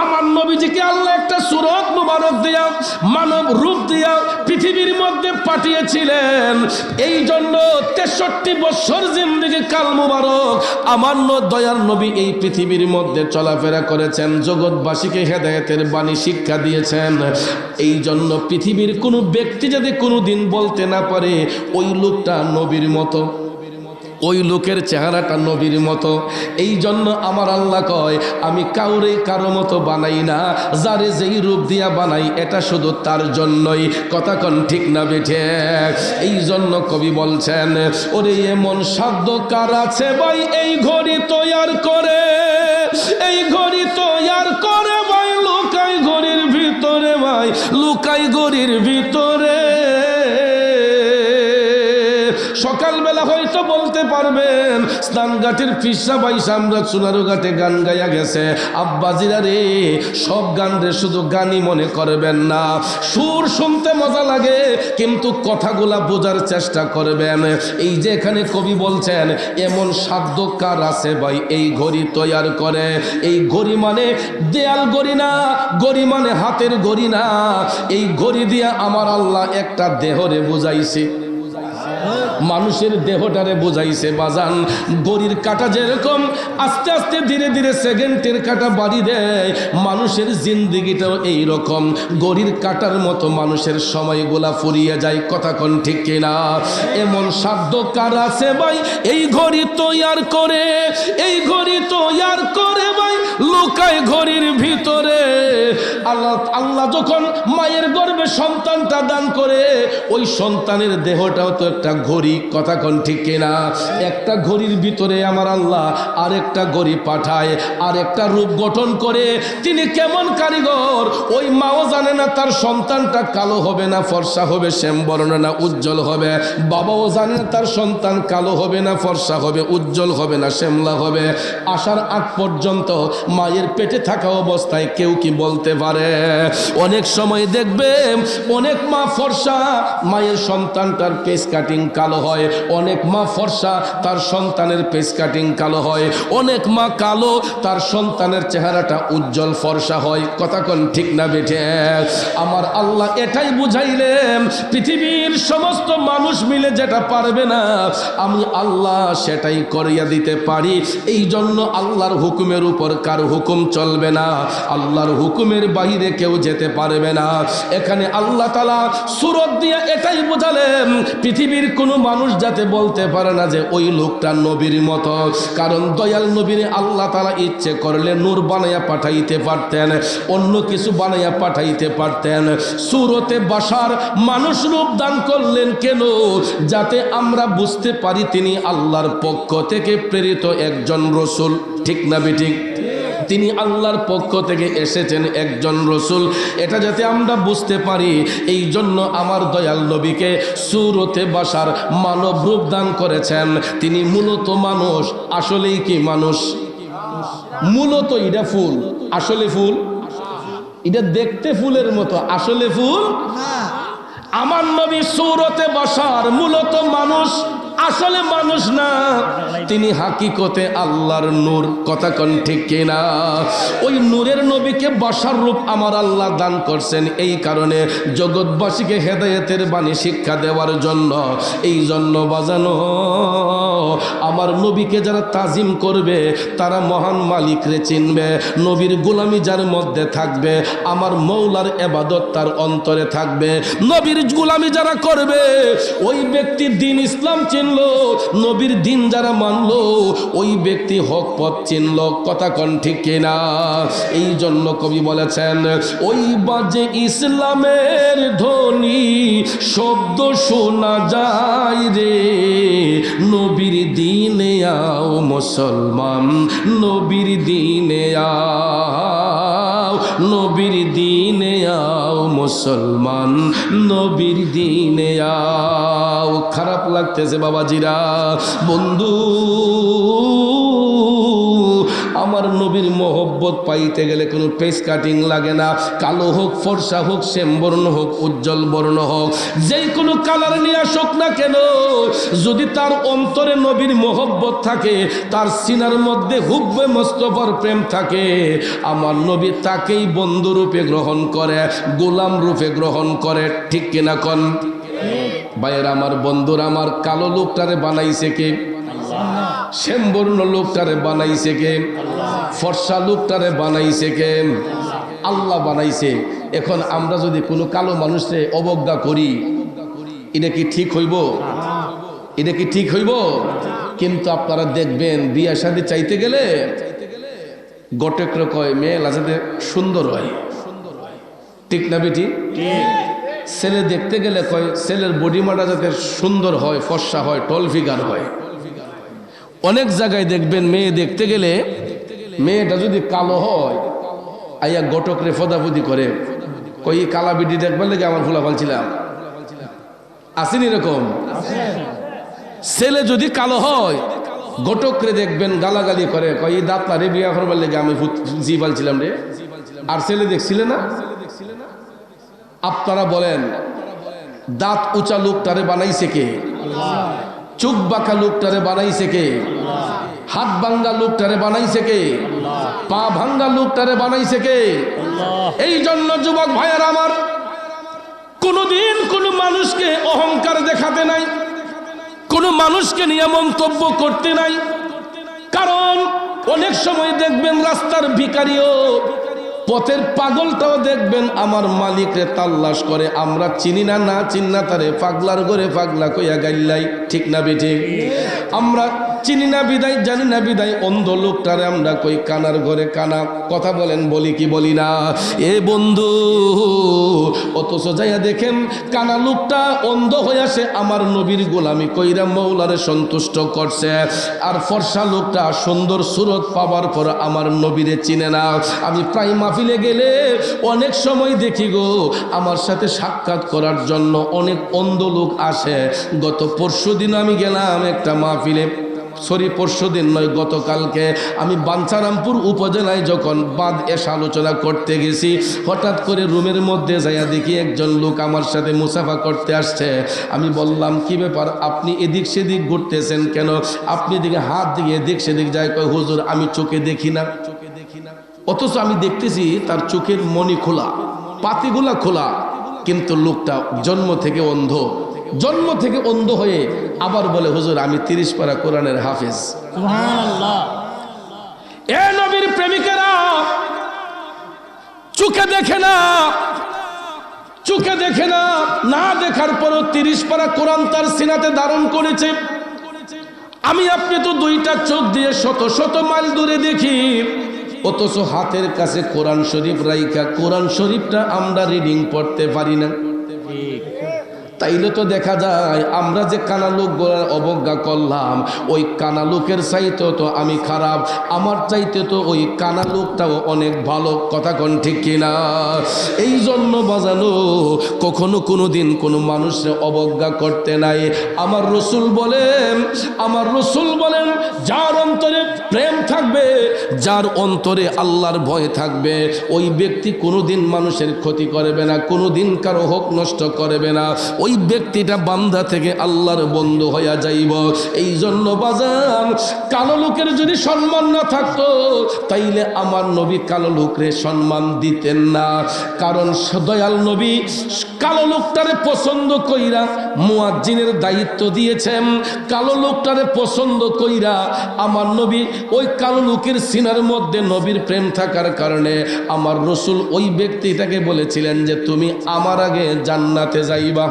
আমার নবীজিকে আল্লাহ একটা সূরত মুবারক দিয়া, মানব রূপ দিয়া পৃথিবীর মধ্যে পাঠিয়েছিলেন। এই জন্য 63 বছর জিন্দেগি কাল মুবারক আমার দয়ার নবী এই পৃথিবীর মধ্যে চলাফেরা করেছেন, জগৎবাসীকে হেদায়েতের বাণী শিক্ষা দিয়েছেন। এই জন্য পৃথিবীর কোনো ব্যক্তি যদি কোনোদিন বলতে না পারে ওই লোকটা নবীর মতো, ওই লোকের চেহারাটা নবীর মতো। এই জন্য আমার আল্লাহ কয় আমি কাউরে কারো মতো বানাই না, যারে যেই রূপ দিয়া বানাই এটা শুধু তার জন্যই। কথা কোন ঠিক না বেঠে? এই জন্য কবি বলছেন ওরে এমন সাধ্য কার আছে ভাই এই ঘড়ি তৈয়ার করে, এই ঘড়ি তৈয়ার করে ভাই লুকাই ঘড়ির ভিতরে, ভাই লুকাই ঘড়ির ভিতরে। সকালবেলা হয়তো বলতে পারবেন স্নানঘাটের ফিসা বাইসা আমরা চুনারু ঘাটে গান গাইয়া গেছে, আব্বাজিরা রে সব গান রে শুধু গানই মনে করবেন না, সুর শুনতে মজা লাগে কিন্তু কথাগুলা বোঝার চেষ্টা করবেন। এই যে এখানে কবি বলছেন এমন সাধ্য কার আছে ভাই এই ঘড়ি তৈয়ার করে। এই ঘড়ি মানে দেয়াল ঘড়ি না, ঘড়ি মানে হাতের ঘড়ি না। এই ঘড়ি দিয়া আমার আল্লাহ একটা দেহরে বুঝাইছে, মানুষের দেহটারে বুঝাইছে। বাজান ঘড়ির কাঁটা যেরকম আস্তে আস্তে ধীরে ধীরে সেকেন্ডের কাঁটা বাড়ি দেয়, মানুষের জিন্দিগিটাও এইরকম ঘড়ির কাঁটার মতো মানুষের সময়গুলা ফুরিয়ে যায়। কথা কোন ঠিক কিনা? এমন সাধ্য কার আছে ভাই এই ঘড়ি তৈয়ার করে, এই ঘড়ি তৈয়ার করে ভাই লুকায় ঘড়ির ভিতরে। আল্লাহ যখন মায়ের গর্ভে সন্তানটা দান করে ওই সন্তানের দেহটাও তো একটা ঘড়ি। কথা কোন ঠিক কিনা? একটা ঘড়ির ভিতরে আমার আল্লাহ আরেকটা ঘড়ি পাঠায়, আরেকটা রূপ গঠন করে। তিনি কেমন কারিগর ওই মাও জানে না তার সন্তানটা কালো হবে না ফর্সা হবে, শ্যামবর্ণ না উজ্জ্বল হবে। বাবাও জানে না তার সন্তান কালো হবে না ফর্সা হবে, উজ্জ্বল হবে না শ্যামলা হবে। আসার আগ পর্যন্ত মায়ের পেটে থাকা অবস্থায় কেউ কি বলতে পারে? অনেক সময় দেখবে অনেক মা ফর্সা, মায়ের সন্তানটার পেস কাটিং কালো হয়, অনেক মা ফর্সা তার সন্তানের পেস কাটিং কালো হয়, অনেক মা কালো তার সন্তানের চেহারাটা উজ্জ্বল ফর্সা হয়। কথা কোন ঠিক না বেঠে? আমার আল্লাহ এটাই বুঝাইলেন পৃথিবীর সমস্ত মানুষ মিলে যেটা পারবে না আমি আল্লাহ সেটাই করিয়া দিতে পারি। এই জন্য আল্লাহর হুকুমের উপর কার হুকুম চলবে না, আল্লাহর হুকুমের বাইরে কেউ যেতে পারবে না। এখানে আল্লাহ তাআলা সূরত দিয়ে এটাই বোঝালেন পৃথিবীর কোনো মানুষ যাতে বলতে পারে না যে ওই লোকটা নবীর মতো। কারণ দয়াল নবীর আল্লাহ তাআলা ইচ্ছে করলে নূর বানাইয়া পাঠাইতে পারতেন, অন্য কিছু বানাইয়া পাঠাইতে পারতেন। সূরতে বাশার মানুষ রূপ দান করলেন কেন? যাতে আমরা বুঝতে পারি তিনি আল্লাহর পক্ষ থেকে প্রেরিত একজন রাসূল। ঠিক না বেঠিক? তিনি আল্লাহর পক্ষ থেকে এসেছেন একজন রাসূল, এটা যাতে আমরা বুঝতে পারি। এই জন্য আমার দয়াল নবীকে সূরতে বাশার মানব রূপ দান করেছেন। তিনি মূলত মানুষ, আসলেই কি মানুষ? মূলত এটা ফুল, আসলে ফুল? এটা দেখতে ফুলের মতো, আসলে ফুল না। আমার নবী সূরতে বাশার মূলত মানুষ, আসলে মানুষ না, তিনি হাকিকতে আল্লাহর নূর। কথা কোন ঠিক কিনা? ওই নূরের নবীকে বাশার রূপ আমার আল্লাহ দান করছেন এই কারণে জগৎবাসীকে হেদায়েতের বাণী শিক্ষা দেওয়ার জন্য। এই জন্য বাজানো আমার নবীকে যারা তাজিম করবে তারা মহান মালিকরে চিনবে। নবীর গোলামি যার মধ্যে থাকবে আমার মৌলার ইবাদত তার অন্তরে থাকবে। নবীর গোলামি যারা করবে ওই ব্যক্তি দ্বীন ইসলাম চিনলো, নবীর দিন যারা মানলো ওই ব্যক্তি হক পথ চিনলো। কথা কোন ঠিক কিনা? এই জন্য কবি বলেছেন ওই বাজে ইসলামের ধ্বনি শব্দ শোনা যায় রে, নবীর দিনে আও মুসলমান, নবীর দিনে আও, নবীর দিনে আও মুসলমান, নবীর দিনে আও। খারাপ লাগতেছে বাবাজিরা, বন্ধু আমার আমার নবীর মোহব্বত পাইতে গেলে কোনো পেস কাটিং লাগে না। কালো হোক, ফর্সা হোক, শ্যামবর্ণ হোক, উজ্জ্বল বর্ণ হোক, যেই কোনো কালার নিয়ে আসুক না কেন, যদি তার অন্তরে নবীর মোহব্বত থাকে, তার সিনার মধ্যে হুব্বে মুস্তাফার প্রেম থাকে, আমার নবী তাকেই বন্ধু রূপে গ্রহণ করে, গোলাম রূপে গ্রহণ করে। ঠিক কিনা কন ভাইয়ের আমার, বন্ধুরা আমার, কালো লোকটারে বানাইছে কে? শ্যামবর্ণ লোকটারে বানাইছে কে? ফর্সা লোকটারে বানাইছে কে? আল্লাহ বানাইছে। এখন আমরা যদি কোনো কালো মানুষে অবজ্ঞা করি, এটা কি ঠিক হইব? এটা কি ঠিক হইব? কিন্তু আপনারা দেখবেন বিয়া শাদী চাইতে গেলে গটেকরে কয় মেয়ে লাজাতে সুন্দর হয়। ঠিক না বেটি? ছেলে দেখতে গেলে কয় ছেলের বডি মাটা যাতে সুন্দর হয়, ফর্সা হয়, টল ফিগার হয়। অনেক জায়গায় দেখবেন মেয়ে দেখতে গেলে মেয়েটা যদি কালো হয়, আইয়া গটকরে ফদাফদি করে, কই কালা বিটি দেখবার লেগে আমার ফুলা ফালছিলাম। আসেনি এরকম? ছেলে যদি কালো হয়, গটকরে দেখবেন গালাগালি করে, কই দাঁত রে বিয়া করবার লেগে আমি জি পালছিলাম রে। আর ছেলে দেখছিলে না? আপনারা বলেন, দাঁত উঁচা লোকটারে বানাইছে কে? চোখ বাঁকা লোকটারে বানাইছে কে? হাত ভাঙ্গা লোকটারে বানাইছে কে? পা ভাঙ্গা লোকটারে বানাইছে কে? এই জন্য যুবক ভাইয়ের আমার, কোনদিন কোন মানুষকে অহংকার দেখাতে নাই, কোন মানুষকে নিয়ে মন্তব্য করতে নাই। কারণ অনেক সময় দেখবেন রাস্তার ভিখারিও, পথের পাগলটাও দেখবেন আমার মালিকরে তাল্লাশ করে। আমরা চিনি না, না চিন্না তারে পাগলার ঘরে পাগলা কইয়া গাইলাই। ঠিক না বেঠিক? আমরা চিনি না বিদায়, জানি না বিদায়, অন্ধ লোকটারে আমরা কই কানার ঘরে কানা। কথা বলেন, বলি কি বলি না? এ বন্ধু, অথচ যাইয়া দেখেন কানা লোকটা অন্ধ হইয়া সে আমার নবীর গোলামি কইরা মৌলারে সন্তুষ্ট করছে। আর ফর্সা লোকটা সুন্দর সুরত পাবার পর আমার নবীরে চিনে না। আমি প্রায় মাহফিলে গেলে অনেক সময় দেখি গো, আমার সাথে সাক্ষাৎ করার জন্য অনেক অন্ধ লোক আসে। গত পরশুদিন আমি গেলাম একটা মাহফিলে, পরশুদিন নয়, গতকালকে আমি বাঞ্ছারামপুর উপজেলায় যখন বাদ এসে আলোচনা করতে গেছি, হঠাৎ করে রুমের মধ্যে যাইয়া দেখি একজন লোক আমার সাথে মুসাফা করতে আসছে। আমি বললাম, কি ব্যাপার, আপনি এদিক সেদিক ঘুরতেছেন কেন? আপনি দিকে হাত দিয়ে এদিক সেদিক যায়। কয়, হুজুর আমি চোখে দেখি না। অথচ আমি দেখতেছি তার চোখের মনি খোলা, পাতিগুলা খোলা, কিন্তু লোকটা জন্ম থেকে অন্ধ। জন্ম থেকে অন্ধ হয়ে আবার বলে, হুজুর আমি 30 পারা কোরআনের হাফেজ। সুবহানাল্লাহ। এ নবীর প্রেমিকেরা, চোখে দেখে না, চোখে দেখে না, না দেখার পরও 30 পারা কোরআন তার সিনাতে ধারণ করেছে। আমি আপনি তো দুইটা চোখ দিয়ে শত শত মাইল দূরে দেখি, অথচ হাতের কাছে কোরআন শরীফ রাইখা কোরআন শরীফটা আমরা রিডিং পড়তে পারি না। তাইলে তো দেখা যায় আমরা যে কানা লোকগুলোর অবজ্ঞা করলাম, ওই কানা লোকের চাইতে তো আমি খারাপ, আমার চাইতে তো ওই কানা লোকটাও অনেক ভালো। কথা কোন ঠিক কিনা? এই জন্য বাজানো, কখনো কোনো দিন কোনো মানুষের অবজ্ঞা করতে নাই। আমার রসুল বলেন, আমার রসুল বলেন, যার অন্তরে প্রেম থাকবে, যার অন্তরে আল্লাহর ভয় থাকবে, ওই ব্যক্তি কোনোদিন মানুষের ক্ষতি করবে না, কোনোদিন কারো হক নষ্ট করবে না। ওই ব্যক্তিটা বান্দা থেকে আল্লাহর বন্ধু হইয়া যাইব। এই জন্য বাজান, কালো লোকের যদি সম্মান না থাকতো, তাইলে আমার নবী কালো লোকরে সম্মান দিতেন না। কারণ দয়াল নবী কালো লোকটারে পছন্দ কইরা মুয়াজ্জিনের দায়িত্ব দিয়েছেন। কালো লোকটারে পছন্দ কইরা আমার নবী ওই কালো লোকের সিনার মধ্যে নবীর প্রেম থাকার কারণে আমার রসুল ওই ব্যক্তিটাকে বলেছিলেন যে তুমি আমার আগে জান্নাতে যাইবা।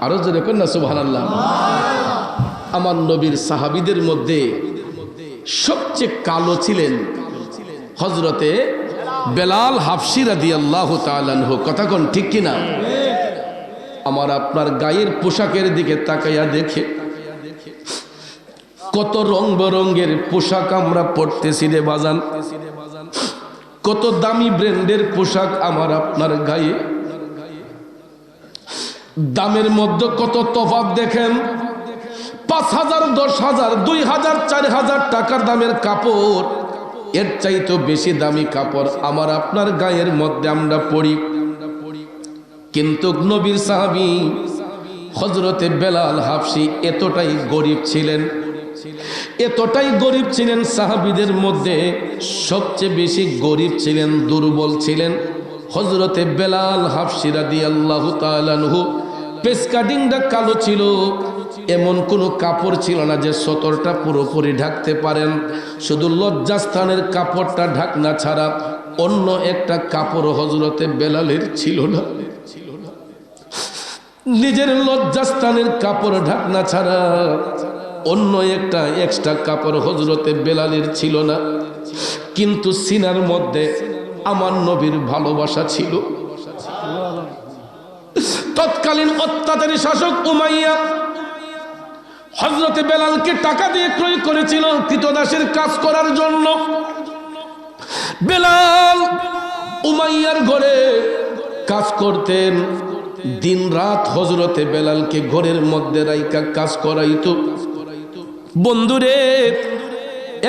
আরো জোরে কর না সুবহানাল্লাহ। আমার নবীর সাহাবীদের মধ্যে সবচেয়ে কালো ছিলেন হযরতে বেলাল হাবশী রাদিয়াল্লাহু তাআলা আনহু। কথা কোন ঠিক কিনা? আমার আপনার গায়ের পোশাকের দিকে তাকাইয়া দেখে কত রং বেরঙের পোশাক আমরা পরতেছি রে বাজান, কত দামি ব্র্যান্ডের পোশাক আমার আপনার গায়ে। দামের মধ্যে কত তফাৎ দেখেন। 5,000, 10,000, 2,000, 4,000 টাকার দামের কাপড়, এর চাইতে বেশি দামি কাপড় আমার আপনার গায়ের মধ্যে আমরা পরি। কিন্তু নবীর সাহাবী হযরতে বেলাল হাবশী এতটাই গরিব ছিলেন, এতটাই গরিব ছিলেন, সাহাবীদের মধ্যে সবচেয়ে বেশি গরিব ছিলেন, দুর্বল ছিলেন হযরতে বেলাল হাবশী রাদিয়াল্লাহু তাআলা আনহু। পেস কাটিংটা কালো ছিল, এমন কোনো কাপড় ছিল না যে সতরটা পুরোপুরি ঢাকতে পারেন। শুধু লজ্জাস্থানের কাপড়টা ঢাকনা ছাড়া অন্য একটা কাপড় হযরতে বেলালের ছিল না। নিজের লজ্জাস্থানের কাপড় ঢাকনা ছাড়া অন্য একটা এক্সট্রা কাপড় হযরতে বেলালের ছিল না। কিন্তু সিনার মধ্যে আমার নবীর ভালোবাসা ছিল। তৎকালীন অত্যাচারী শাসক উমাইয়া হযরতে বেলালকে টাকা দিয়ে ক্রয় করেছিল কৃতদাসের কাজ করার জন্য। বেলাল উমাইয়ার ঘরে কাজ করতেন, দিন রাত হযরতে বেলালকে ঘরের মধ্যে রাইখা কাজ করাইতো। বন্ধুরে,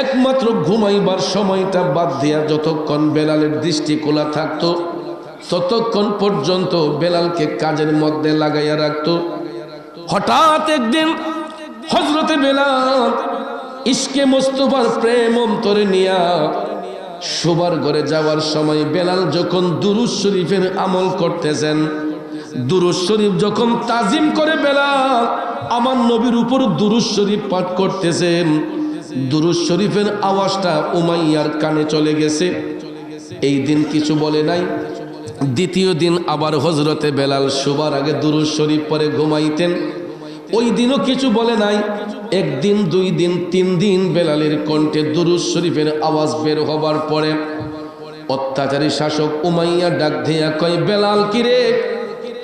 একমাত্র ঘুমাইবার সময়টা বাদ দিয়া যতক্ষণ বেলালের দৃষ্টি খোলা থাকতো ততক্ষণ পর্যন্ত বেলালকে কাজের মধ্যে লাগাইয়া রাখতো। হঠাৎ একদিন হযরতে বেলাল ইশকে মুস্তাফার প্রেম অন্তরে নিয়া শোবার ঘরে যাওয়ার সময় বেলাল যখন দুরূদ শরীফের আমল করতেছেন, দুরূদ শরীফ যখন তাজিম করে বেলাল আমার নবীর উপর দুরূদ শরীফ পাঠ করতেছেন, দুরূদ শরীফের আওয়াজটা উমাইয়ার কানে চলে গেছে। এই দিন কিছু বলে নাই। দ্বিতীয় দিন আবার হযরতে বেলাল শোবার আগে দুরূদ শরীফ পড়ে ঘুমাইতেন, ওই দিনও কিছু বলে নাই। একদিন, 2 দিন, 3 দিন বেলালের কণ্ঠে দুরূদ শরীফের আওয়াজ বের হবার পরে অত্যাচারী শাসক উমাইয়া ডাক দিয়া কয়, বেলাল কিরে,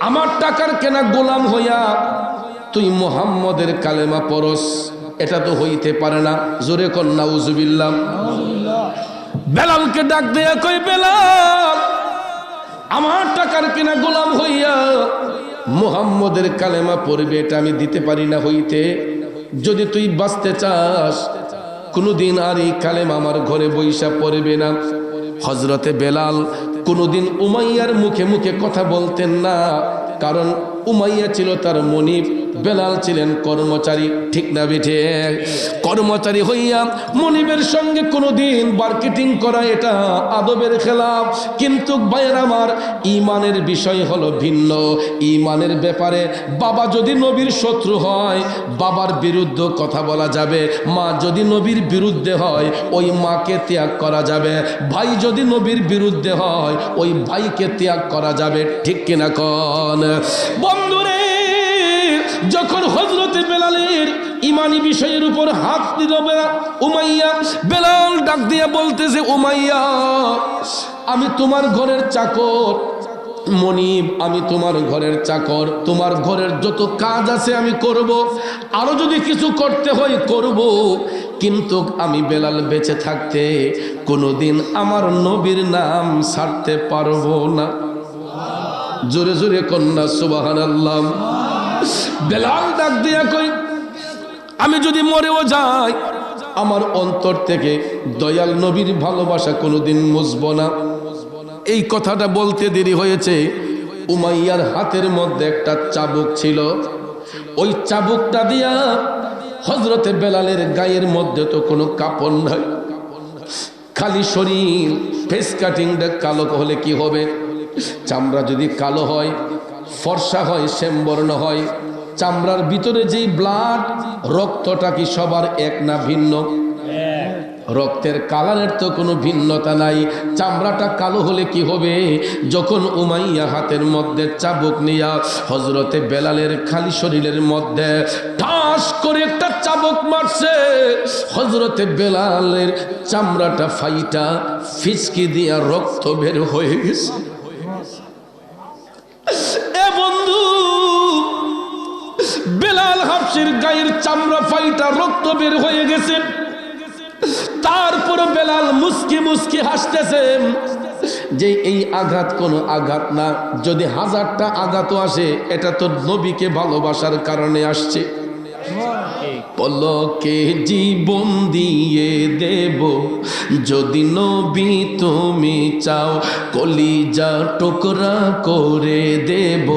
আমার টাকার কেনা গোলাম হইয়া তুই মুহাম্মদের কালেমা পড়স? এটা তো হইতে পারে না। জোরে কর নাউজুবিল্লাহ। বেলালকে ডাক দিয়া কয়, বেলাল, আমার টাকার কেনা গোলাম হইয়া মুহাম্মদের কালেমা পড়বে, এটা আমি দিতে পারি না হইতে। যদি তুই বাঁচতে চাস কোনোদিন আর এই কালেমা আমার ঘরে বইসা পড়বে না। হযরতে বেলাল কোনোদিন উমাইয়ার মুখে মুখে কথা বলতেন না, কারণ উমাইয়া ছিল তার মনিব, বেলাল ছিলেন কর্মচারী। ঠিক না বেঠে? কর্মচারী হইয়া মনিবের সঙ্গে কোনোদিন মার্কেটিং করা এটা আদবের খেলাফ। কিন্তু ভাইয়ের আমার, ঈমানের বিষয় হলো ভিন্ন। ঈমানের ব্যাপারে বাবা যদি নবীর শত্রু হয় বাবার বিরুদ্ধে কথা বলা যাবে, মা যদি নবীর বিরুদ্ধে হয় ওই মাকে ত্যাগ করা যাবে, ভাই যদি নবীর বিরুদ্ধে হয় ওই ভাইকে ত্যাগ করা যাবে। ঠিক কিনা কোন? বন্ধুরে, যখন হযরতে বেলালের ইমানি বিষয়ের উপর হাত দিল উমাইয়া, বেলাল ডাক দিয়া বলতেছে, উমাইয়া, আমি তোমার ঘরের চাকর, মনিব আমি তোমার ঘরের চাকর, তোমার ঘরের যত কাজ আছে আমি করব, আরো যদি কিছু করতে হয় করব, কিন্তু আমি বেলাল বেঁচে থাকতে কোনোদিন আমার নবীর নাম ছাড়তে পারবো না। জোরে জোরে কন্যা সুবহানাল্লাহ। বেলাল ডাক দিয়া কই, আমি যদি মরেও যাই আমার অন্তর থেকে দয়াল নবীর ভালোবাসা কোনোদিন মুছবো না। এই কথাটা বলতে দেরি হয়েছে। উমাইয়ার হাতের মধ্যে একটা চাবুক ছিল, ওই চাবুকটা দিয়া হযরতে বেলালের গায়ের মধ্যে তো কোনো কাপড় নাই, খালি শরীর। ফেস কাটিংটা কালো হলে কি হবে? চামড়া যদি কালো হয়, ফর্সা হয়, শ্যামবর্ণ হয়, চামড়ার ভিতরে যেই ব্লাড, রক্তটা কি সবার এক না ভিন্ন? রক্তের কালারের তো কোনো ভিন্নতা নাই। চামড়াটা কালো হলে কি হবে? যখন উমাইয়া হাতের মধ্যে চাবুক নিয়া হযরতে বেলালের খালি শরীরের মধ্যে ঠাস করে একটা চাবুক মারছে, হযরতে বেলালের চামড়াটা ফাইটা ফিচকি দিয়া রক্ত বের হয়ে গেছে। এ বন্ধু, বেলাল হাবশীর গায়ের চামড়া ফাইটা রক্ত বের হয়ে গেছে। তারপরে বেলাল মুস্কি মুস্কি হাসতেছে যে এই আঘাত কোনো আঘাত না, যদি 1000টা আঘাতও আসে এটা তো নবীকে ভালোবাসার কারণে আসছে। পলকে জীবন দিয়ে দেব যদি নবী তুমি চাও, কলিজা টুকরা করে দেব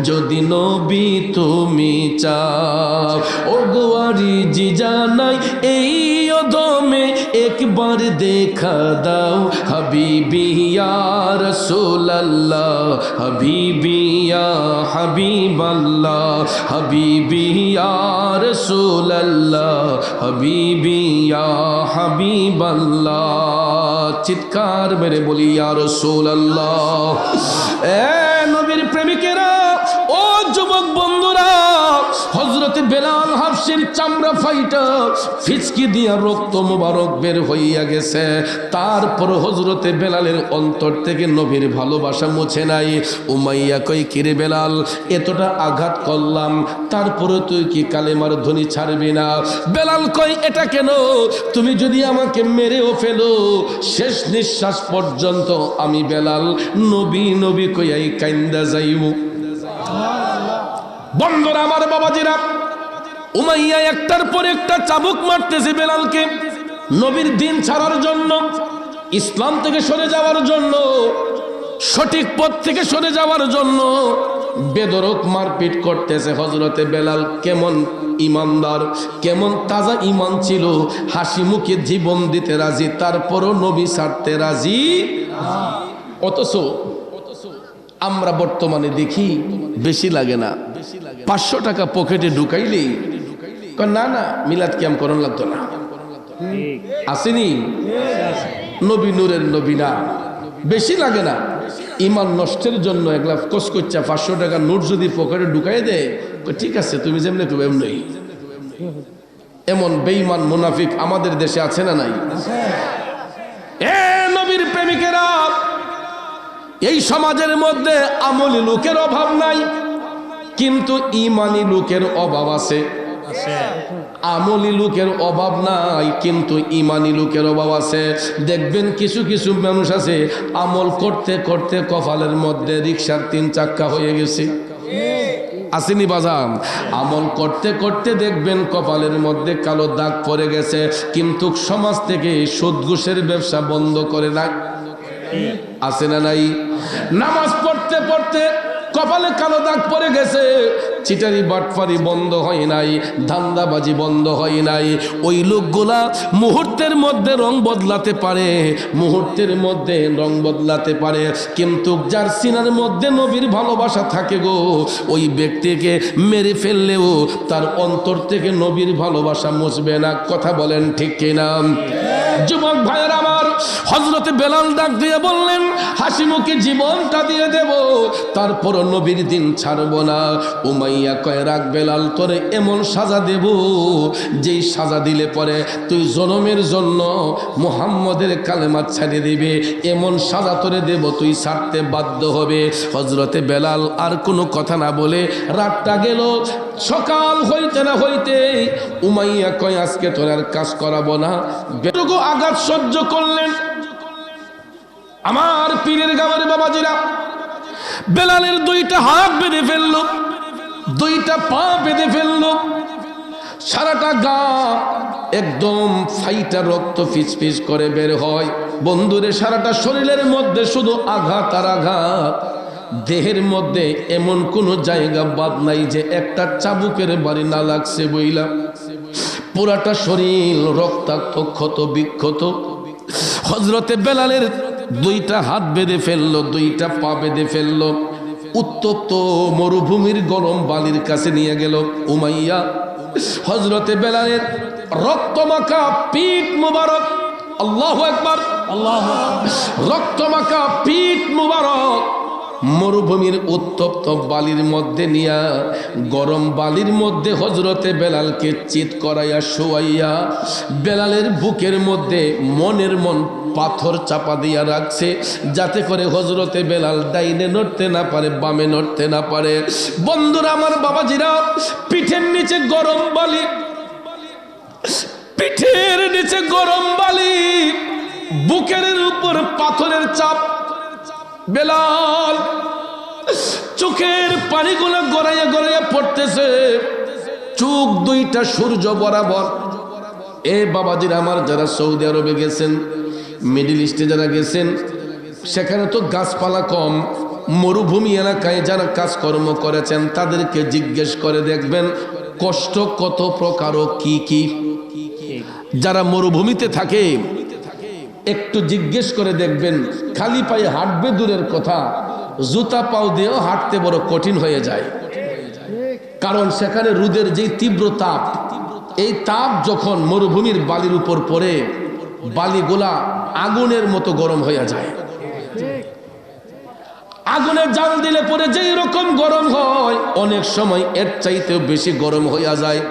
যদি নবী তুমি চাও। ও গোয়ারি জি জানাই এই অদমে একবার দেখা দাও, হাবিবি ইয়া রাসূলুল্লাহ, হাবিবি ইয়া হাবিবাল্লাহ, হাবিবি ইয়া রাসূলুল্লাহ, হাবিবি ইয়া হাবিবাল্লাহ। চিৎকার মেরে বলি ইয়া রাসূলুল্লাহ। এ নবীর প্রেমিকেরা, ও যুবক বন্ধুরা, হযরতে বেলাল হাবশীর চামড়া ফাইটা ফিচকি দিয়া রক্ত মুবারক বের হইয়া গেছে, তারপর হযরতে বেলালের অন্তর থেকে নবীর ভালোবাসা মুছে নাই। উমাইয়া কই, কিরে বেলাল, এতটা আঘাত করলাম, তারপরে তুই কি কালেমার ধ্বনি ছাড়বি না? বেলাল কই, এটা কেন? তুমি যদি আমাকে মেরেও ফেলো, শেষ নিঃশ্বাস পর্যন্ত আমি বেলাল নবী নবী কইয়াই কাইন্দা যাইব। বন্ধুরা আমার, বাবাজিরা, উমাইয়া একটার পর একটা চাবুক মারতেছে বেলালকে, নবীর দিন ছাড়ার জন্য, ইসলাম থেকে সরে যাওয়ার জন্য, সঠিক পথ থেকে সরে যাওয়ার জন্য বেদরক মারপিট করতেছে। হযরতে বেলাল কেমন ইমানদার, কেমন তাজা ইমান ছিল, হাসি মুখে জীবন দিতে রাজি, তারপরও নবী ছাড়তে রাজি। অথচ আমরা বর্তমানে দেখি বেশি লাগে না, 500 টাকা পকেটে ঢুকাইলেই না না মিলাদ কিয়াম করণ লাগতো না, আসেনি? নবী নূরের নবী না, বেশি লাগে না। ইমান নষ্টের জন্য একলা কসকচ্চা 500 টাকা নোট যদি পকেটে ঢুকাই দেয়, ঠিক আছে তুমি যেমনি তুমি এমনি। এমন বেঈমান মুনাফিক আমাদের দেশে আছে না নাই? এ নবীর প্রেমিকেরা, এই সমাজের মধ্যে আমলি লোকের অভাব নাই, কিন্তু ইমানি লোকের অভাব আছে। আমলি লোকের অভাব নাই, কিন্তু ইমানি লোকের অভাব আছে। দেখবেন কিছু কিছু মানুষ আছে, আমল করতে করতে কপালের মধ্যে রিকশার 3 চাক্কা হয়ে গেছে। আসেনি বাজান? আমল করতে করতে দেখবেন কপালের মধ্যে কালো দাগ পড়ে গেছে, কিন্তু সমাজ থেকে সুদ ঘুষের ব্যবসা বন্ধ করে না। আছে না নাই? নামাজ পড়তে পড়তে কপালে কালো দাগ পড়ে গেছে, চিটারি বাটফারি বন্ধ হয় নাই, ধান্দাবাজি বন্ধ হয় নাই। ওই লোকগুলা মুহূর্তের মধ্যে রং বদলাতে পারে, মুহূর্তের মধ্যে রং বদলাতে পারে, কিন্তু যার সিনার মধ্যে নবীর ভালোবাসা থাকে গো, ওই ব্যক্তিকে মেরে ফেললেও তার অন্তর থেকে নবীর ভালোবাসা মুছবে না। কথা বলেন ঠিক কিনা? যুবক ভাইয়ের আমার, হযরতে বেলাল ডাক দিয়ে বললেন, হাসি মুখে জীবনটা দিয়ে দেব, তারপর নবীর দিন ছাড়বো না। উমাইয়া কয়, রাখ বেলাল, তোরে এমন সাজা দেব, যেই সাজা দিলে পরে তুই জনমের জন্য মুহাম্মদের কালেমা ছাড়িয়ে দিবে, এমন সাজা তোরে দেব, তুই ছাড়তে বাধ্য হবে। হযরতে বেলাল আর কোনো কথা না বলে রাতটা গেল। সকাল হইতে না হইতে উমাইয়া কয়, আজকে তোর আর কাজ করাবো না। বেটুকু আঘাত সহ্য করলেন। আমার পীরের গাঁয়ের বাবাজিরা, বেলালের 2টা হাত বেঁধে ফেললো, 2টা পা বেঁধে ফেললো, সারাটা গা একদম ফাইটা রক্ত ফিসফিস করে বের হয়। বন্ধুরে, সারাটা শরীরের মধ্যে শুধু আঘাত আর আঘাত, দেহের মধ্যে এমন কোনো জায়গা বাদ নাই যে একটা চাবুকের বাড়ি না লাগছে বইলা। পুরাটা শরীর রক্তাক্ত, ক্ষত বিক্ষত। হযরতে বেলালের 2টা হাত বেঁধে ফেললো, 2টা পা বেঁধে ফেললো, উত্তপ্ত মরুভূমির গরম বালির কাছে নিয়ে গেল। উমাইয়া হযরতে বেলালের রক্তমাখা পিঠ মুবারক, আল্লাহু আকবার, আল্লাহু আকবার, রক্তমাখা পিঠ মুবারক মরুভূমির উত্তপ্ত বালির মধ্যে নিয়া, গরম বালির মধ্যে হযরতে বেলালকে চিৎ করাইয়া শোয়াইয়া, বেলালের বুকের মধ্যে মনের মন পাথর চাপা দিয়া রাখছে, যাতে করে হযরতে বেলাল ডাইনে নড়তে না পারে, বামে নড়তে না পারে। বন্ধুরা আমার, বাবাজিরা, পিঠের নিচে গরম বালি, পিঠের নিচে গরম বালি, বুকের উপর পাথরের চাপ। বেলাল চোখের পানিগুলো গড়াইয়া গড়াইয়া পড়তেছে, চোখ দুইটা সূর্য বরাবর। এ বাবাজির আমার, যারা সৌদি আরবে গেছেন, মিডল ইস্টে যারা গেছেন, সেখানে তো গাছপালা কম, মরুভূমি এলাকায় যারা কাজকর্ম করেছেন তাদেরকে জিজ্ঞেস করে দেখবেন কষ্ট কত প্রকার ও কি কি। যারা মরুভূমিতে থাকে একটু জিজ্ঞেস করে দেখবেন, খালি পায়ে হাঁটবে দূরের কথা, জুতা পাও দিয়েও হাঁটতে বড় কঠিন হয়ে যায়। কারণ সেখানে রোদের যে তীব্র তাপ, এই তাপ যখন মরুভূমির বালির উপর পড়ে, বালিগুলা আগুনের মতো গরম হয়ে যায়। আগুনে জাল দিলে পরে যেই রকম গরম হয়, অনেক সময় এর চাইতেও বেশি গরম হইয়া যায়।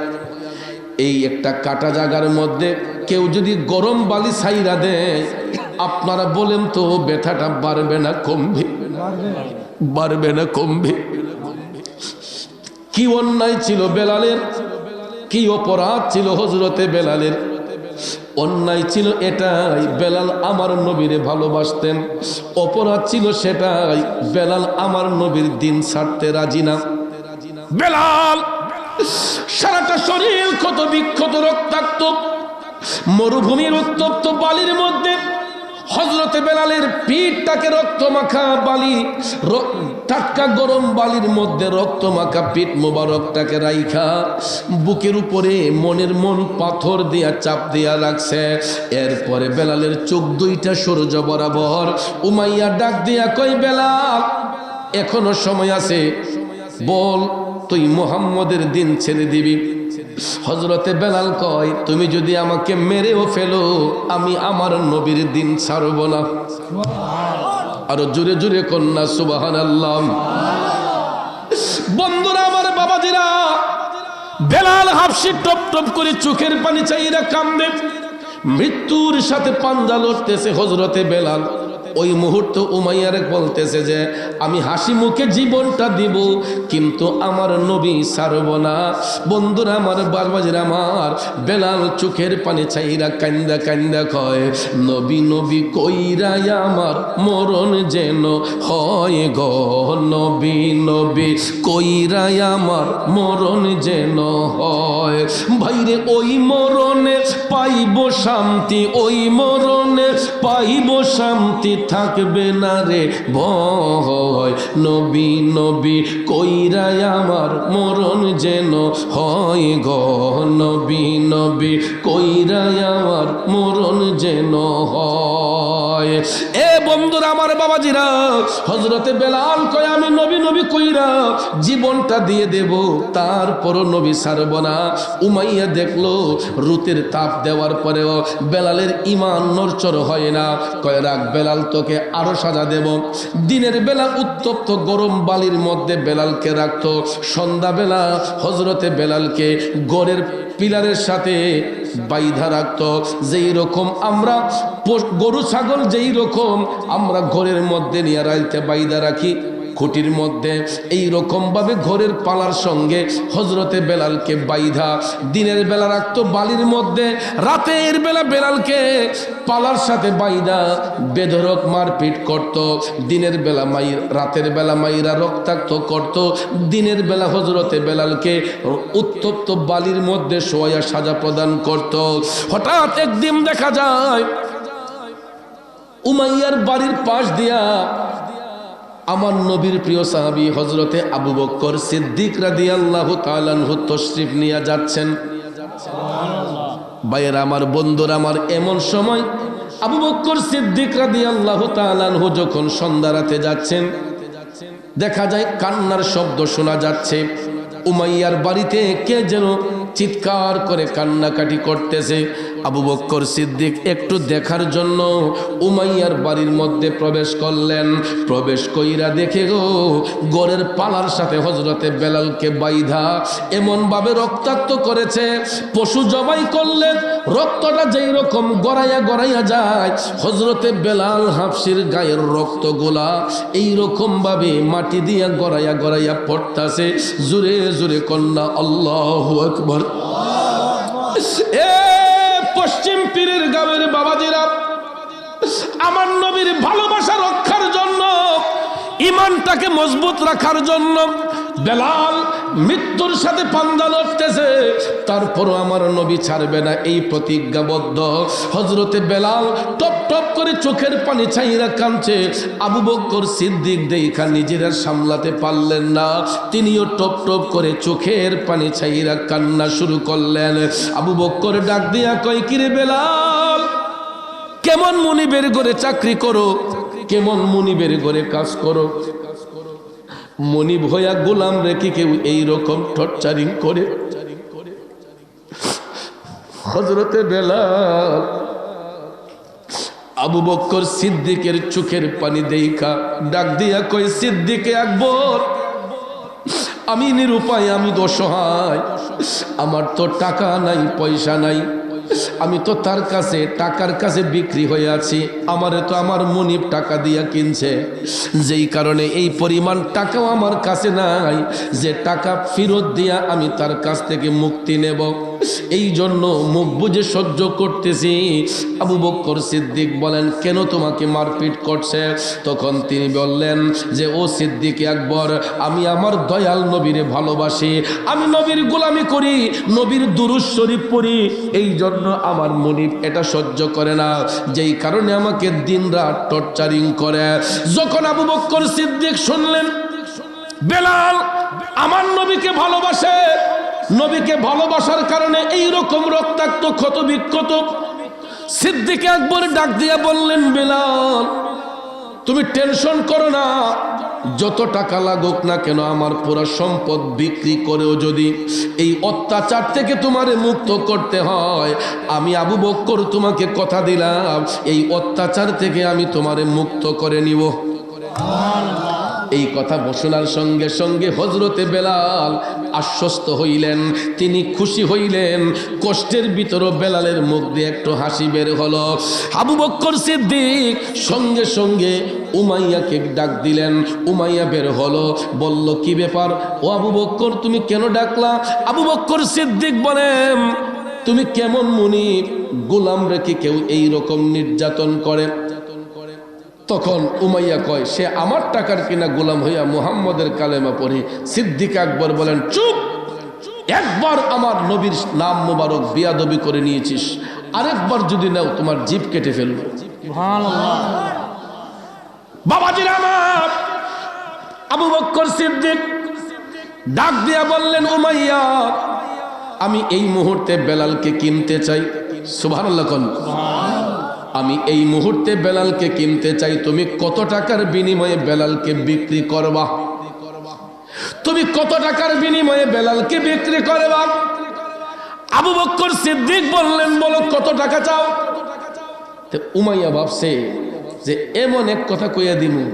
এই একটা কাটা জায়গার মধ্যে কেউ যদি গরম বালি ছাইরা দেয়, আপনারা বলেন তো ব্যথাটা বাড়বে না কমবে? বাড়বে না কমবে? কি অন্যায় ছিল বেলালের, কি অপরাধ ছিল হযরতে বেলালের? অন্যায় ছিল এটাই, বেলাল আমার নবীরে ভালোবাসতেন। অপরাধ ছিল সেটাই, বেলাল আমার নবীর দিন ছাড়তে রাজি না। বেলাল সারাটা শরীর ক্ষত বিক্ষত, রক্তাক্ত, মরুভূমির উত্তপ্ত বালির মধ্যে হযরতে বেলালের পিঠটাকে রক্ত মাখা বালি, টাটকা গরম বালির মধ্যে রক্ত মাখা পিঠ মোবারকটাকে রাইখা বুকের উপরে মনের মন পাথর দিয়া চাপ দিয়া রাখছে। এরপরে বেলালের চোখ দুইটা সূর্য বরাবর। উমাইয়া ডাক দিয়া কই, বেলাল এখনো সময় আছে, বল তুই মুহাম্মদের দিন ছেড়ে দিবি? হযরতে বেলাল কয়, তুমি যদি আমাকে মেরেও ফেলো, আমি আমার নবীর দিন ছাড়ব না। আরো জোরে জোরে কন্যা সুবহানাল্লাহ। বন্ধুরা আমার, বাবাজিরা, বেলাল হাফসি টপ টপ করে চোখের পানি চাইরা কান্দে, মৃত্যুর সাথে পাঞ্জা লড়তেছে হযরতে বেলাল। ওই মুহূর্তে উমাইয়ার বলতেছে যে আমি হাসি মুখে জীবনটা দিব, কিন্তু আমার নবী ছাড়ব না। বন্ধুরা আমার, বাবাজির আমার, বেলাল চোখের পানি ছাইরা কান্দা কান্দা কয়, নবী নবী কইরা আমার মরণ যেন হয় গো, নবী নবী কইরা আমার মরণ যেন হয়। ভাইরে ওই মরণে পাইব শান্তি, ওই মরণে পাইব শান্তি, থাকবে না রে ভয়। নবী নবী কইরা আমার মরণ যেন হয় গো, নবী নবী কইরা আমার মরণ যেন হয়। এ বন্ধুরা আমার, বাবাজিরা, হযরতে বেলাল কয় আমি নবী নবী কইরা জীবনটা দিয়ে দেব, তারপরও নবী ছাড়ব না। উমাইয়া দেখলো রুতের তাপ দেওয়ার পরেও বেলালের ঈমান নড়চড় হয় না। কয় রাখ বেলাল, তোকে আরো সাজা দেব। দিনের বেলা উত্তপ্ত গরম বালির মধ্যে বেলালকে রাখতো, সন্ধ্যাবেলা হযরতে বেলালকে গড়ের পিলারের সাথে বাইধা রাখতো। যেই রকম আমরা গরু ছাগল যেই রকম আমরা ঘরের মধ্যে নিয়ে রাইতে বাইধা রাখি খুঁটির মধ্যে, এই রকম ভাবে ঘরের পালার সঙ্গে হযরতে বেলালকে বাইধা দিনের বেলা রাখতো বালির মধ্যে, রাতের বেলা বেলালকে পালার সাথে বাইধা বেধরক মারপিট করত। দিনের বেলা রাতের বেলা মাইরা রক্তাক্ত করত। দিনের বেলা হযরতে বেলালকে উত্তপ্ত বালির মধ্যে শোয়া সাজা প্রদান করত। হঠাৎ একদিন দেখা যায় উমাইয়ার বাড়ির পাশ দিয়া আমার নবীর প্রিয় সাহাবী হযরতে আবু বকর সিদ্দিক রাদিয়াল্লাহু তাআলা আনহু তশরিফ নিয়ে যাচ্ছেন। ভাইয়েরা আমার, বন্ধুরা আমার, এমন সময় আবু বকর সিদ্দিক রাদিয়াল্লাহু তাআলা আনহু যখন সন্ধ্যা রাতে যাচ্ছেন, দেখা যায় কান্নার শব্দ শোনা যাচ্ছে। উমাইয়ার বাড়িতে কে যেন চিৎকার করে কান্নাকাটি করতেছে। আবু বকর সিদ্দিক একটু দেখার জন্য উমাইয়ার বাড়ির মধ্যে প্রবেশ করলেন। প্রবেশ কইরা দেখে গো গড়ের পালার সাথে হযরতে বেলালকে বাইধা এমন ভাবে রক্তাক্ত করেছে, পশু জবাই করলেন, রক্তটা যেই রকম গড়াইয়া গড়াইয়া যায়, হযরতে বেলাল হাফসির গায়ের রক্তগুলা এই রকম ভাবে মাটি দিয়া গড়াইয়া গড়াইয়া পড়তাছে। জোরে জোরে কন্যা আল্লাহু আকবার। এ পশ্চিম পীরের গাঁয়ের বাবাজিরা, আমার নবীর ভালোবাসা রক্ষার জন্য, ঈমানটাকে মজবুত রাখার জন্য বেলাল মৃত্যুর সাথে পাঞ্জা লড়তেছে, তারপরও আমার নবী ছাড়বে না, এই প্রতিজ্ঞাবদ্ধ। হযরতে বেলাল টপ টপ করে চোখের পানি ছাইরা কাঁদছে। আবু বকর সিদ্দিক দেখা নিজেরা সামলাতে পারলেন না, তিনিও টপ টপ করে চোখের পানি ছাইরা কান্না শুরু করলেন। আবু বকর ডাক দিয়া কয়, কিরে বেলাল, কেমন মুনিবের ঘরে চাকরি করো, কেমন মুনিবের ঘরে কাজ করো? মনিব হইয়া গোলাম রেখে কেউ এইরকম টর্চারিং করে? হযরতে বেলাল আবু বকর সিদ্দিকের চোখের পানি দেখা ডাক দিয়া কয়, সিদ্দিকে আকবর, আমি নিরুপায়, আমি অসহায়, আমার তো টাকা নাই, পয়সা নাই, আমি তো তার কাছে টাকার কাছে বিক্রি হয়ে আছি, আমারে তো আমার মনিব টাকা দিয়া কিনছে, যেই কারণে এই পরিমাণ টাকাও আমার কাছে নাই যে টাকা ফেরত দিয়া আমি তার কাছ থেকে মুক্তি নেব, এই জন্য মুখ বুঝে সহ্য করতেছি। আবু বকর সিদ্দিক বলেন, কেন তোমাকে মারপিট করছে? তখন তিনি বললেন যে, ও সিদ্দিক আকবর, আমি আমার দয়াল নবীরে ভালোবাসি, আমি নবীর গোলামি করি, নবীর দুরূদ শরীফ পড়ি, এই জন্য আমার মনিব এটা সহ্য করে না, যেই কারণে আমাকে দিনরাত টর্চারিং করে। যখন আবু বকর সিদ্দিক শুনলেন বেলাল আমার নবীকে ভালোবাসে, নবীকে ভালোবাসার কারণে এই রকম রক্তাক্ত ক্ষত বিক্ষত, সিদ্দিক আকবর ডাক দিয়া বললেন, বেলাল তুমি টেনশন করো না, যত টাকা লাগুক না কেন, আমার পুরো সম্পদ বিক্রি করেও যদি এই অত্যাচার থেকে তোমারে মুক্ত করতে হয়, আমি আবু বকর তোমাকে কথা দিলাম, এই অত্যাচার থেকে আমি তোমারে মুক্ত করে নিব। এই কথা ঘোষণার সঙ্গে সঙ্গে হযরতে বেলাল আশ্বস্ত হইলেন, তিনি খুশি হইলেন, কষ্টের ভিতরও বেলালের মুখ দিয়ে একটু হাসি বের হলো। আবু বকর সিদ্দিক সঙ্গে সঙ্গে উমাইয়াকে ডাক দিলেন, উমাইয়া বের হলো, বলল, কি ব্যাপার ও আবু বকর, তুমি কেন ডাকলা? আবু বকর সিদ্দিক বলেন, তুমি কেমন মুনিব, গোলাম রেখে কেউ এই রকম নির্যাতন করে? তখন উমাইয়া কয়, সে আমার টাকার কিনা গোলাম হইয়া মুহাম্মদের কালেমা পড়ে। সিদ্দিক আকবর বলেন, চুপ, একবার আমার নবীর নাম মোবারক বিয়াদবি করে নিয়েছিস, আরেকবার যদি নাও তোমার জিভ কেটে ফেলবো। বাবাজিরা আমার, আবু বকর সিদ্দিক ডাক দিয়া বললেন, উমাইয়া আমি এই মুহূর্তে বেলালকে কিনতে চাই। সুবহানাল্লাহ কোন, আমি এই মুহূর্তে বেলালকে কিনতে চাই, তুমি কত টাকার বিনিময়ে বেলালকে বিক্রি করবা? তুমি কত টাকার বিনিময়ে বেলালকে বিক্রি করবা? আবু বকর সিদ্দিক বললেন, বলো কত টাকা চাও? উমাইয়া ভাবছে যে এমন এক কথা কইয়া দিমু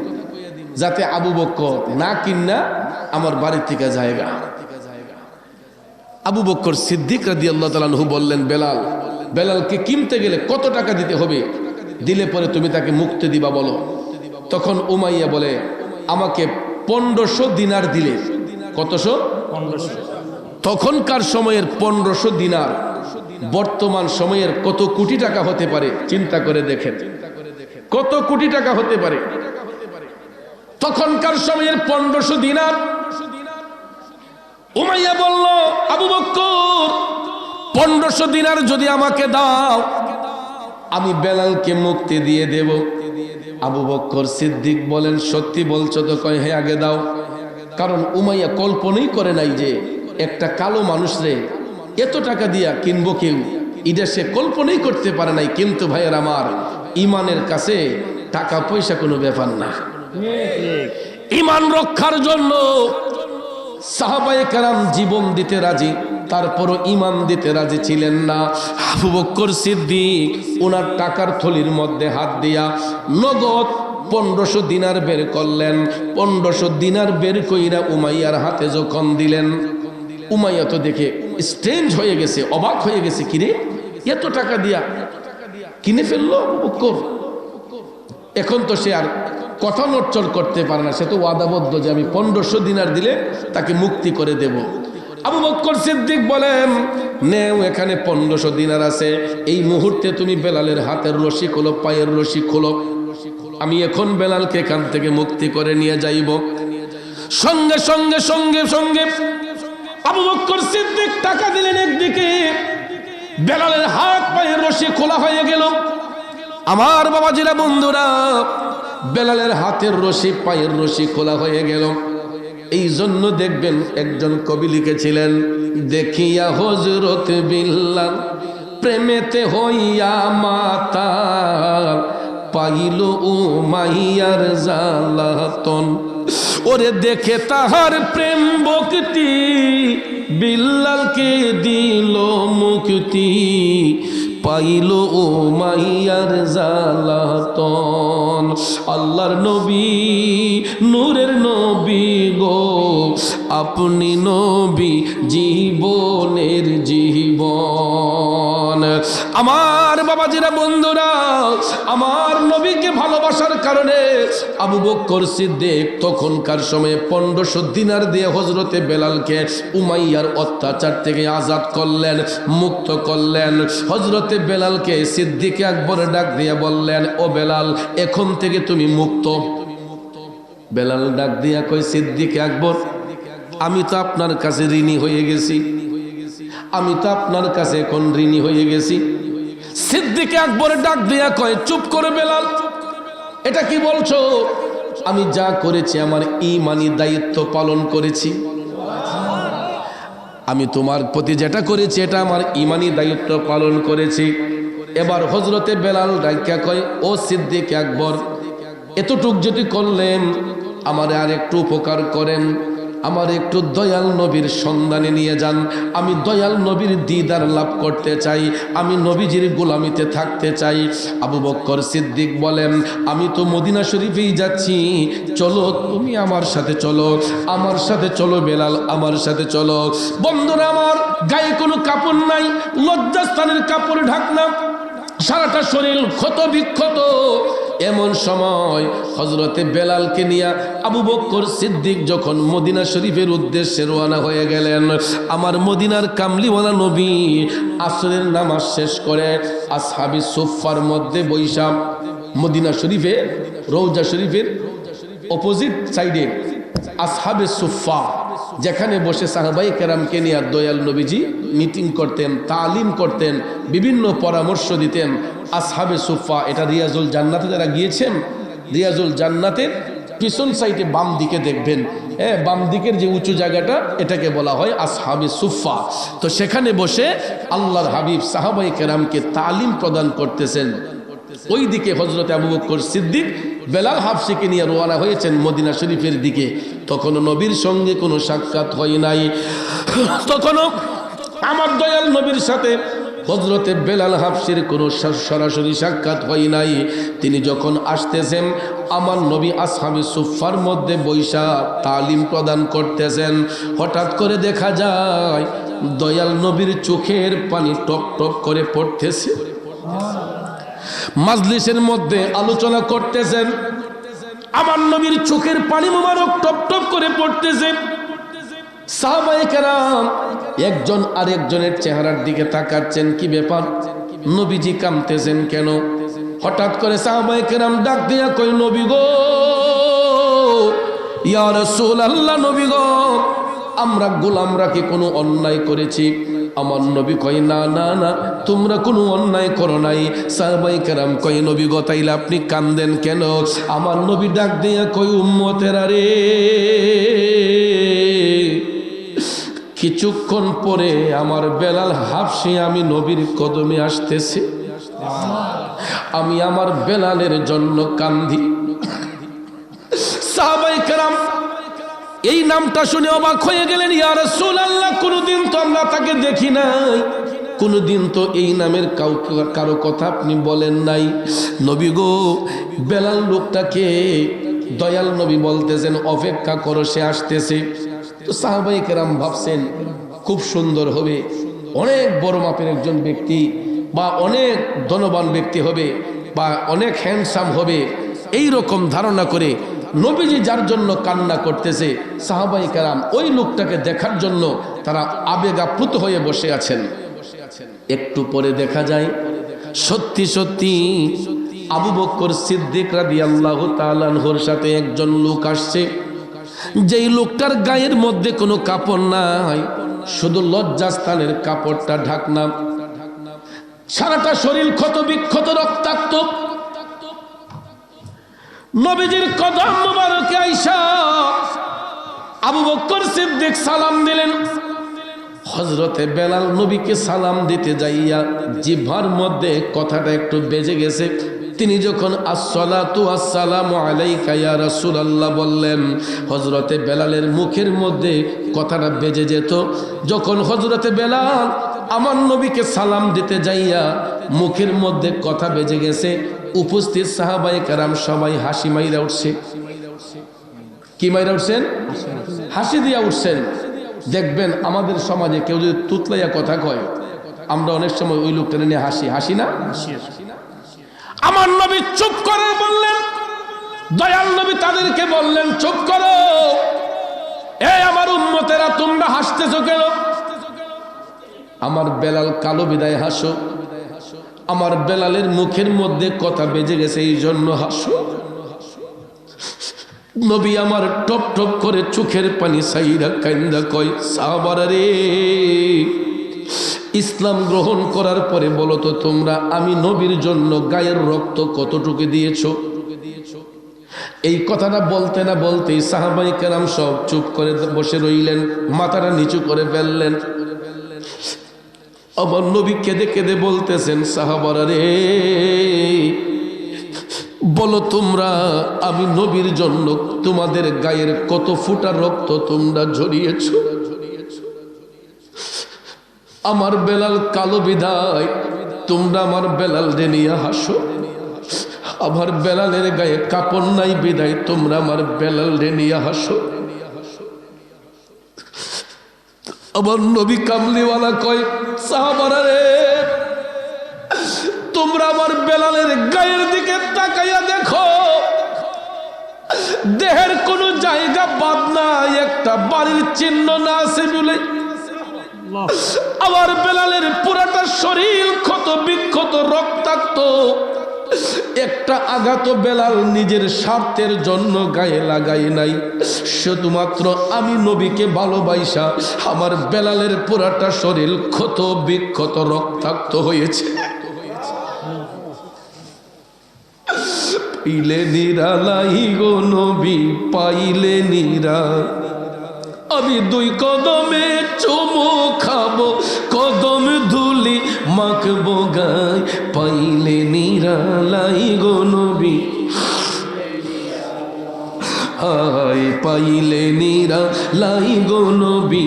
যাতে আবু বকর না কিন্না আমার বাড়ি থেকে জায়গা। আবু বকর সিদ্দিক রাদিয়াল্লাহু তাআলা আনহু বললেন, বেলাল, বেলালকে কিনতে গেলে কত টাকা দিতে হবে, দিলে পরে তুমি তাকে মুক্তি দিবা বলো। তখন উমাইয়া বলে, আমাকে 1500 দিনার দিলে। কতশো? 1500। তখনকার সময়ের 1500 দিনার বর্তমান সময়ের কত কোটি টাকা হতে পারে চিন্তা করে দেখেন, কত কোটি টাকা হতে পারে। তখনকার সময়ের 1500 দিনার। উমাইয়া বলল, আবু বকর 1500 দিনার যদি আমাকে দাও, আমি বেলালকে মুক্তি দিয়ে দেব। আবু বকর সিদ্দিক বলেন, সত্যি বলছো তো? কয়, হ্যাঁ আগে দাও। কারণ উমাইয়া কল্পনাই করে নাই যে একটা কালো মানুষরে এত টাকা দিয়া কিনবো কেউ, এটা সে কল্পনাই করতে পারে নাই। কিন্তু ভাইয়ের আমার, ইমানের কাছে টাকা পয়সা কোনো ব্যাপার না। ইমান রক্ষার জন্য সাহাবায়ে কেরাম জীবন দিতে রাজি, তারপরও ইমান দিতে রাজি ছিলেন না। আবু বকর সিদ্দিক ওনার টাকার থলির মধ্যে হাত দিয়া নগদ 1500 দিনার বের করলেন। 1500 দিনার বের কইরা উমাইয়ার হাতে যখন দিলেন, উমাইয়া তো দেখে স্ট্রেঞ্জ হয়ে গেছে, অবাক হয়ে গেছে, কিরে এত টাকা দিয়া কিনে ফেললো আবু বকর। এখন তো সে আর কথা নড়চড় করতে পারে না, সে তো ওয়াদাবদ্ধ যে আমি 1500 দিনার দিলে তাকে মুক্তি করে দেব। আবু বকর সিদ্দিক বলেন, নেও, এখানে 1500 দিনার আছে, এই মুহূর্তে তুমি বেলালের হাতের রশি খোলো, পায়ের রশি খোলো, আমি এখন বেলালকে এখান থেকে মুক্তি করে নিয়ে যাইব। সঙ্গে সঙ্গে সঙ্গে সঙ্গে আবু বকর সিদ্দিক টাকা দিলেন। একদিকে বেলালের হাত পায়ের রশি খোলা হয়ে গেল। আমার বাবাজিরা, বন্ধুরা, বেলালের হাতের রশি পায়ের রশি খোলা হয়ে গেল। এই জন্য দেখবেন একজন কবি লিখেছিলেন, দেখিয়া হযরত বিল্লাল প্রেমেতে হইয়া মাতাল, পাইল উমাইয়ার জ্বালাতন। ওরে দেখে তাহার প্রেম ভক্তি, বিল্লালকে দিল মুক্তি, পাইল উমাইয়ার জ্বালাতন। আল্লাহর নবী, নূরের নবী গো, আপনি নবী জীবনের জীবন। আমার বাবাজিরা, বন্ধুরা, আমার নবীকে ভালোবাসার কারণে আবু বকর সিদ্দিক তখনকার সময়ে 1500 দিনার দিয়ে হযরতে বেলালকে উমাইয়ার অত্যাচার থেকে আজাদ করলেন, মুক্ত করলেন। হযরতে বেলালকে সিদ্দিক আকবর ডাক দিয়ে বললেন, ও বেলাল, এখন থেকে তুমি মুক্ত। বেলাল ডাক দিয়া কয়, সিদ্দিক আকবর, আমি তো আপনার কাছে ঋণী হয়ে গেছি, আমি তো আপনার কাছে এখন ঋণী হয়ে গেছি। সিদ্দিক আকবর ডাক দিয়া কয়, চুপ করে বেলাল, এটা কি বলছো? আমি যা করেছি আমার ঈমানি দায়িত্ব পালন করেছি। আমি তোমার প্রতি যেটা করেছি এটা আমার ঈমানি দায়িত্ব পালন করেছি। এবার হযরতে বেলাল ডাকিয়া কয়, ও সিদ্দিক আকবর, এতটুক যদি করলেন, আমার আর একটু উপকার করেন, আমার একটু দয়াল নবীর সন্ধানে নিয়ে যান। আমি দয়াল নবীর দিদার লাভ করতে চাই, আমি নবীজির গোলামিতে থাকতে চাই। আবু বকর সিদ্দিক বলেন, আমি তো মদিনা শরীফেই যাচ্ছি, চলো তুমি আমার সাথে চলো, আমার সাথে চলো বেলাল, আমার সাথে চলো। বন্ধুরা আমার, গায়ে কোনো কাপড় নাই, লজ্জাস্থানের কাপড় ঢাকনা, সারাটা শরীর ক্ষত বিক্ষত। এমন সময় হযরতে বেলালকে নিয়ে আবু বকর সিদ্দিক যখন মদিনা শরীফের উদ্দেশ্যে রওনা হয়ে গেলেন, আমার মদিনার কামলিওয়ালা নবী আসরের নামাজ শেষ করে আসহাবি সুফফার মধ্যে বৈশা, মদিনা শরীফে রওজা শরীফের অপোজিট সাইডে আসহাবে সুফফা, যেখানে বসে সাহাবায়ে কেরামকে নিয়ে দয়াল নবীজি মিটিং করতেন, তালিম করতেন, বিভিন্ন পরামর্শ দিতেন। আসহাবে সুফফা, এটা রিয়াজুল জান্নাতে যারা গিয়েছেন, রিয়াজুল জান্নাতের পিছন সাইডে বাম দিকে দেখবেন, বাম দিকের যে উঁচু জায়গাটা, এটাকে বলা হয় আসহাবে সুফফা। তো সেখানে বসে আল্লাহর হাবিব সাহাবায়ে কেরামকে তালিম প্রদান করতেছেন। ওই দিকে হযরতে আবু বকর সিদ্দিক বেলাল হাবশিকে নিয়ে রওনা হয়েছেন মদিনা শরীফের দিকে। তখনও নবীর সঙ্গে কোনো সাক্ষাৎ হয় নাই, তখনও আমার দয়াল নবীর সাথে হযরতে বেলাল হাবশির কোনো সরাসরি সাক্ষাৎ হয় নাই। তিনি যখন আসতেছেন, আমার নবী আসহাবে সুফফার মধ্যে বৈশা তালিম প্রদান করতেছেন। হঠাৎ করে দেখা যায় দয়াল নবীর চোখের পানি টপ টপ করে পড়তেছে। মাজলিসের মধ্যে আলোচনা করতেছেন, আমার নবীর চোখের পানি মোবারক টপ টপ করে পড়তেছে। সাহাবায়ে কেরাম একজন আরেকজনের চেহারার দিকে তাকাচ্ছেন, কি ব্যাপার, নবীজি কাঁদতেছেন কেন? হঠাৎ করে সাহাবায়ে কেরাম ডাক দিয়া কই, নবী গো, ইয়া রাসূলুল্লাহ, নবী গো, আমরা গোলামরা কি কোনো অন্যায় করেছি? আমার নবী কয়, না না না, তোমরা কোনো অন্যায় করো নাই। সাহাবায়ে কেরাম কয়, নবী গো, তাইলে আপনি কান্দেন কেন? আমার নবী ডাক দিয়া কয়, উম্মতেরা রে, কিছুক্ষণ পরে আমার বেলাল হাবশি আমি নবীর কদমে আসতেছে, আমি আমার বেলালের জন্য কান্দি। সাহাবায়ে কেরাম এই নামটা শুনে অবাক হয়ে গেলেন, ইয়া রাসূলুল্লাহ, কোনদিন তো আমরা তাকে দেখি নাই, কোনদিন তো এই নামের কারো কথা আপনি বলেন নাই। নবী গো, বেলাল লোকটাকে দয়াল নবী বলতেছেন অপেক্ষা করো, সে আসতেছে। তো সাহাবায়ে কেরাম ভাবছেন খুব সুন্দর হবে, অনেক বড় মাপের একজন ব্যক্তি, বা অনেক ধনবান ব্যক্তি হবে, বা অনেক হ্যান্ডসাম হবে, এই রকম ধারণা করে নবীজি যার জন্য কান্না করতেছে, সাহাবায়ে কেরাম ওই লোকটাকে দেখার জন্য তারা আবেগ আপ্লুত হয়ে বসে আছেন। একটু পরে দেখা যায় সত্যি সত্যি আবু বকর সিদ্দিক রাদিয়াল্লাহু তাআলা আনহুর সাথে একজন লোক আসছে। যেই লোকটার গায়ের মধ্যে কোনো কাপড় নাই, শুধু লজ্জাস্থানের কাপড়টা ঢাকনা, সারাটা শরীর ক্ষত বিক্ষত রক্তাক্ত। নবীজির কদম মুবারকে আইসা আবু বকর সিদ্দিক সালাম দিলেন। হযরতে বেলাল নবীকে সালাম দিতে যাইয়া জিহ্বার মধ্যে কথাটা একটু বেজে গেছে। তিনি যখন আসসালাতু আসসালামু আলাইকা ইয়া রাসূলুল্লাহ বললেন, হযরতে বেলালের মুখের মধ্যে কথাটা বেজে যেত। যখন হযরতে বেলাল আমার নবীকে সালাম দিতে যাইয়া মুখের মধ্যে কথা বেজে গেছে, উপস্থিত সাহাবায়ে কেরাম সবাই হাসি মাইরা উঠছে। কি মাইরা উঠছেন? হাসি দিয়া উঠছেন। দেখবেন আমাদের সমাজে কেউ যদি তুতলাইয়া কথা কয়, আমরা অনেক সময় ওই লোকটা নিয়ে হাসি, হাসি না? আমার নবী চুপ করে বললেন, দয়াল নবী তাদেরকে বললেন, চুপ করো, এই আমার উম্মতেরা তোমরা হাসতেছো কেন? আমার বেলাল কালো বিদায় হাসো, আমার বেলালের মুখের মধ্যে কথা বেজে গেছে এই জন্য হাসো। নবী আমার টপ টপ করে চোখের পানি সাইরা কাইন্দা কয়, সাহাবারা রে, ইসলাম গ্রহণ করার পরে বলো তো তোমরা আমি নবীর জন্য গায়ের রক্ত কতটুকু দিয়েছো? এই কথাটা বলতে না বলতেই সাহাবায়ে কেরাম সব চুপ করে বসে রইলেন, মাথাটা নিচু করে ফেললেন। আমার নবী কেঁদে কেঁদে বলতেছেন, সাহাবারা রে, বলো তোমরা আমি নবীর জন্য তোমাদের গায়ের কত ফুটা রক্ত তোমরা ঝরিয়েছ? আমার বেলাল কালো বিদায় তোমরা আমার বেলাল রে নিয়ে হাসো, আমার বেলালের গায়ে কাপড় নাই বিদায় তোমরা আমার বেলাল রে নিয়ে হাসো। আমার নবী কামলিওয়ালা কয়, সাহাবারা রে, তোমরা আমার বেলালের গায়ের দিকে তাকাইয়া দেখো, দেহের কোনো জায়গা বাদ নাই, একটা বাড়ির চিহ্ন না আছে বলে। আমার বেলালের পুরাটা শরীর ক্ষত বিক্ষত রক্তাক্ত, একটা আঘাত বেলাল নিজের স্বার্থের জন্য গায়ে লাগাই নাই, শুধুমাত্র আমি নবীকে ভালোবাসা আমার বেলালের পুরাটা শরীর ক্ষত বিক্ষত রক্তাক্ত হয়েছে। পাইলে নিরালাই গো নবী, পাইলে নিরা, আমি দুই কদমে চুমু খাবো, কদম ধুলি মাখবো গায়, পাইলে নিরালাই গো নবী, হায় পাইলে নিরালাই গো নবী।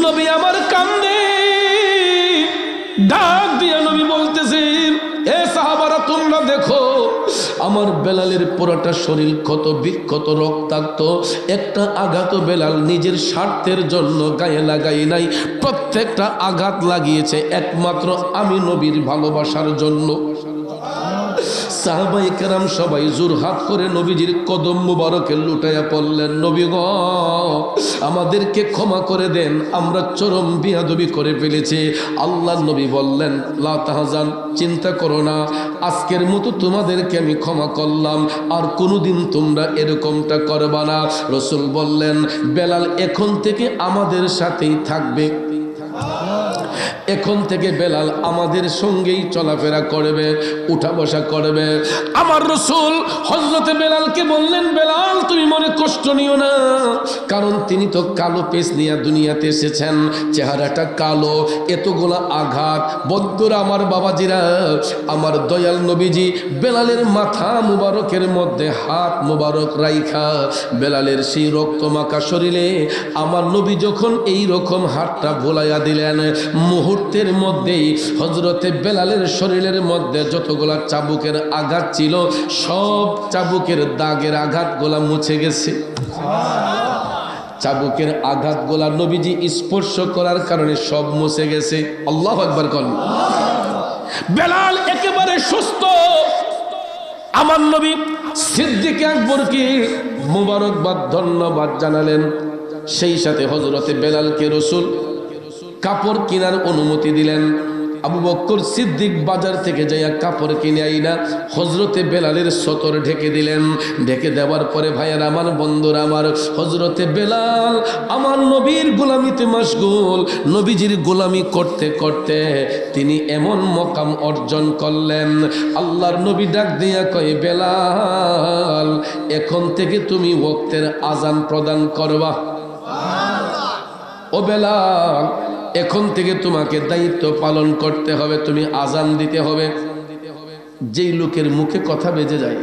নবী আমার কান্দে, ডাক দিয়া নবী বলতেছেন, এ সাহাবারা তোমরা দেখো, আমার বেলালের পুরোটা শরীর ক্ষত বিক্ষত রক্তাক্ত, একটা আঘাত বেলাল নিজের স্বার্থের জন্য গায়ে লাগাই নাই, প্রত্যেকটা আঘাত লাগিয়েছে একমাত্র আমি নবীর ভালোবাসার জন্য। সাহাবায়ে কেরাম সবাই জোরহাত করে নবীজির কদম মুবারকে লুটাইয়া পড়লেন, নবী গো আমাদেরকে ক্ষমা করে দেন, আমরা চরম বিয়াদবি করে ফেলেছি। আল্লাহর নবী বললেন, লা তাহজান, চিন্তা করো না, আজকের মতো তোমাদেরকে আমি ক্ষমা করলাম, আর কোনোদিন তোমরা এরকমটা করবা না। রাসূল বললেন, বেলাল এখন থেকে আমাদের সাথেই থাকবে, এখন থেকে বেলাল আমাদের সঙ্গেই চলাফেরা করবে, উঠা বসা করবে। আমার রাসূল হযরতে বেলালকে বললেন, বেলাল তুমি মনে কষ্ট নিও না, কারণ তিনি তো কালো পেশ নিয়ে দুনিয়াতে এসেছেন, চেহারাটা কালো, এতগুলা আঘাত। বন্ধুরা আমার, বাবাজিরা আমার, দয়াল নবীজি বেলালের মাথা মুবারকের মধ্যে হাত মুবারক রাইখা বেলালের সেই রক্তমাখা শরীরে আমার নবী যখন এই রকম হাতটা ভোলাইয়া দিলেন, মুহূর্তের মধ্যেই হযরতে বেলালের শরীরের মধ্যে যতগুলা চাবুকের আঘাত ছিল সব চাবুকের দাগের আঘাতগুলা মুছে গেছে। চাবুকের আঘাতগুলা নবীজি স্পর্শ করার কারণে সব মুছে গেছে। আল্লাহু আকবার বলেন। বেলাল একেবারে সুস্থ। আমার নবী সিদ্দিক আকবরকে মুবারকবাদ, ধন্যবাদ জানালেন। সেই সাথে হযরতে বেলালকে রাসূল কাপড় কেনার অনুমতি দিলেন। আবু বকর সিদ্দিক বাজার থেকে যাইয়া কাপড় কিনে আইনা হজরতে বেলালের সতর ঢেকে দিলেন। ঢেকে দেওয়ার পরে ভাইয়ার আমার, বন্ধুরা আমার, হজরতে বেলাল আমার নবীর গোলামিতে মশগুল। নবীজির গোলামি করতে করতে তিনি এমন মকাম অর্জন করলেন, আল্লাহর নবী ডাক দিয়া কয়, বেলাল এখন থেকে তুমি ওয়াক্তের আজান প্রদান করবা। ও বেলাল, এখন থেকে তোমাকে দায়িত্ব পালন করতে হবে, তুমি আজান দিতে হবে। যেই লোকের মুখে কথা বেজে যায়,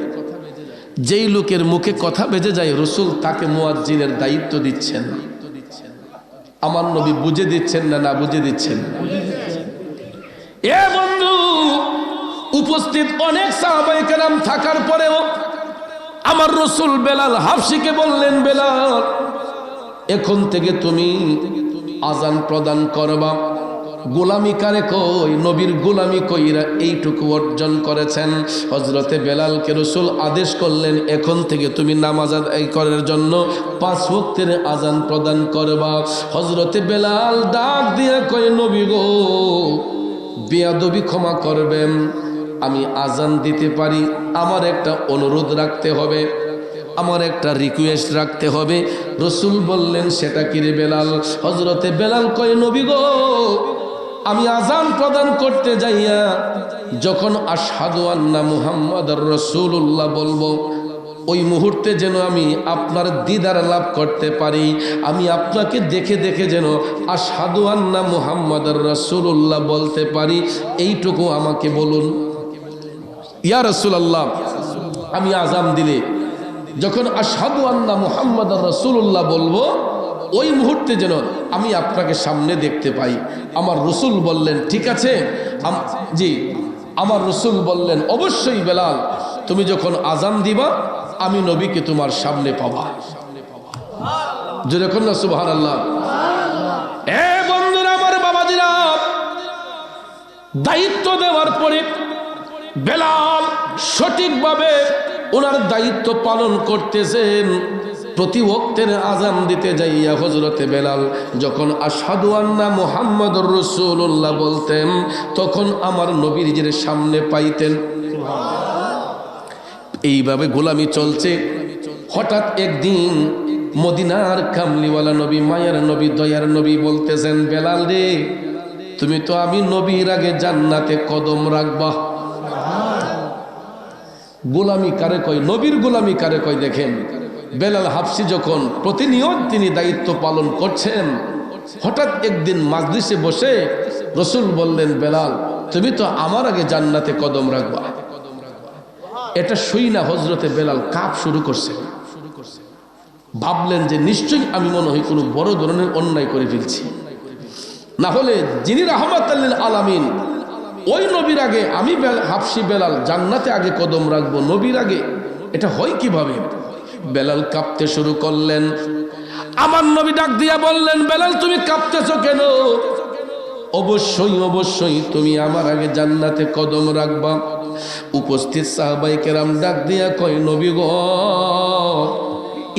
যেই লোকের মুখে কথা বেজে যায়, রসুল তাকে মুয়াজ্জিনের দায়িত্ব দিচ্ছেন। আমার নবী বুঝে দিচ্ছেন না, না বুঝে দিচ্ছেন? এ বন্ধু, উপস্থিত অনেক সাহাবায়ে কেরাম থাকার পরেও আমার রসুল বেলাল হাবশিকে বললেন, বেলাল এখন থেকে তুমি আজান প্রদান করবা। গোলামি কারে কই? নবীর গোলামি কইরা এইটুকু অর্জন করেছেন। হজরতে বেলালকে রসুল আদেশ করলেন, এখন থেকে তুমি নামাজ আদায় করার জন্য 5 ওয়াক্তের আজান প্রদান করবা। হজরতে বেলাল ডাক দিয়ে কয়, নবী গো, বেয়াদবি ক্ষমা করবেন, আমি আজান দিতে পারি, আমার একটা অনুরোধ রাখতে হবে, আমার একটা রিকোয়েস্ট রাখতে হবে। রসুল বললেন, সেটা কি রে বেলাল? হজরতে বেলাল কয়, নবী গো, আমি আজান প্রদান করতে যাইয়া যখন আশহাদু আন্না মুহাম্মাদুর রাসূলুল্লাহ বলবো, ওই মুহূর্তে যেন আমি আপনার দিদার লাভ করতে পারি, আমি আপনাকে দেখে দেখে যেন আশহাদু আন্না মুহাম্মাদুর রাসূলুল্লাহ বলতে পারি, এইটুকু আমাকে বলুন। ইয়া রাসূলুল্লাহ, আমি আজান দিলে যখন আশহাদু আন্না মুহাম্মাদুর রাসূলুল্লাহ বলবো, ওই মুহূর্তে যেন আমি আপনাকে সামনে দেখতে পাই। আমার রসুল বললেন, ঠিক আছে। জি, আমার রসুল বললেন, অবশ্যই বেলাল, তুমি যখন আজান দিবা আমি নবীকে তোমার সামনে পাবা। যেরকম না সুবহানাল্লাহ। এ বন্ধুরা আমার, বাবাজিরা, দায়িত্ব দেওয়ার পরে বেলাল সঠিকভাবে ওনার দায়িত্ব পালন করতেছেন। প্রতি ওয়াক্তের আজান দিতে যাইয়া হযরতে বেলাল যখন আশহাদু আন্না মুহাম্মাদুর রাসূলুল্লাহ বলতেন, তখন আমার নবীর সামনে পাইতেন। এইভাবে গোলামি চলছে। হঠাৎ একদিন মদিনার কামলিওয়ালা নবী, মায়ার নবী, দয়ার নবী বলতেছেন, বেলাল রে, তুমি তো আমি নবীর আগে জান্নাতে কদম রাখবা। গোলামি কারে কয়? নবীর গোলামি কারে কয়? দেখেন, বেলাল হাবশি যখন প্রতিনিয়ত তিনি দায়িত্ব পালন করছেন, হঠাৎ একদিন মাজলিসে বসে রসুল বললেন, বেলাল তুমি তো আমার আগে জান্নাতে কদম রাখবা। এটা শুই না হযরতে বেলাল কাঁপ শুরু করছে। ভাবলেন যে নিশ্চয়ই আমি মনে হয় কোনো বড় ধরনের অন্যায় করে ফেলছি, না হলে যিনি রাহমাতাল লিল আলামিন, ওই নবীর আগে আমি হাবশি বেলাল জান্নাতে আগে কদম রাখবো, নবীর আগে, এটা হয় কিভাবে? বেলাল কাঁপতে শুরু করলেন। আমার নবী ডাক দিয়া বললেন, বেলাল তুমি কাঁপতেছো কেন? অবশ্যই অবশ্যই তুমি আমার আগে জান্নাতে কদম রাখবা। উপস্থিত সাহাবায়ে কেরাম ডাক দিয়া কয়, নবী গো,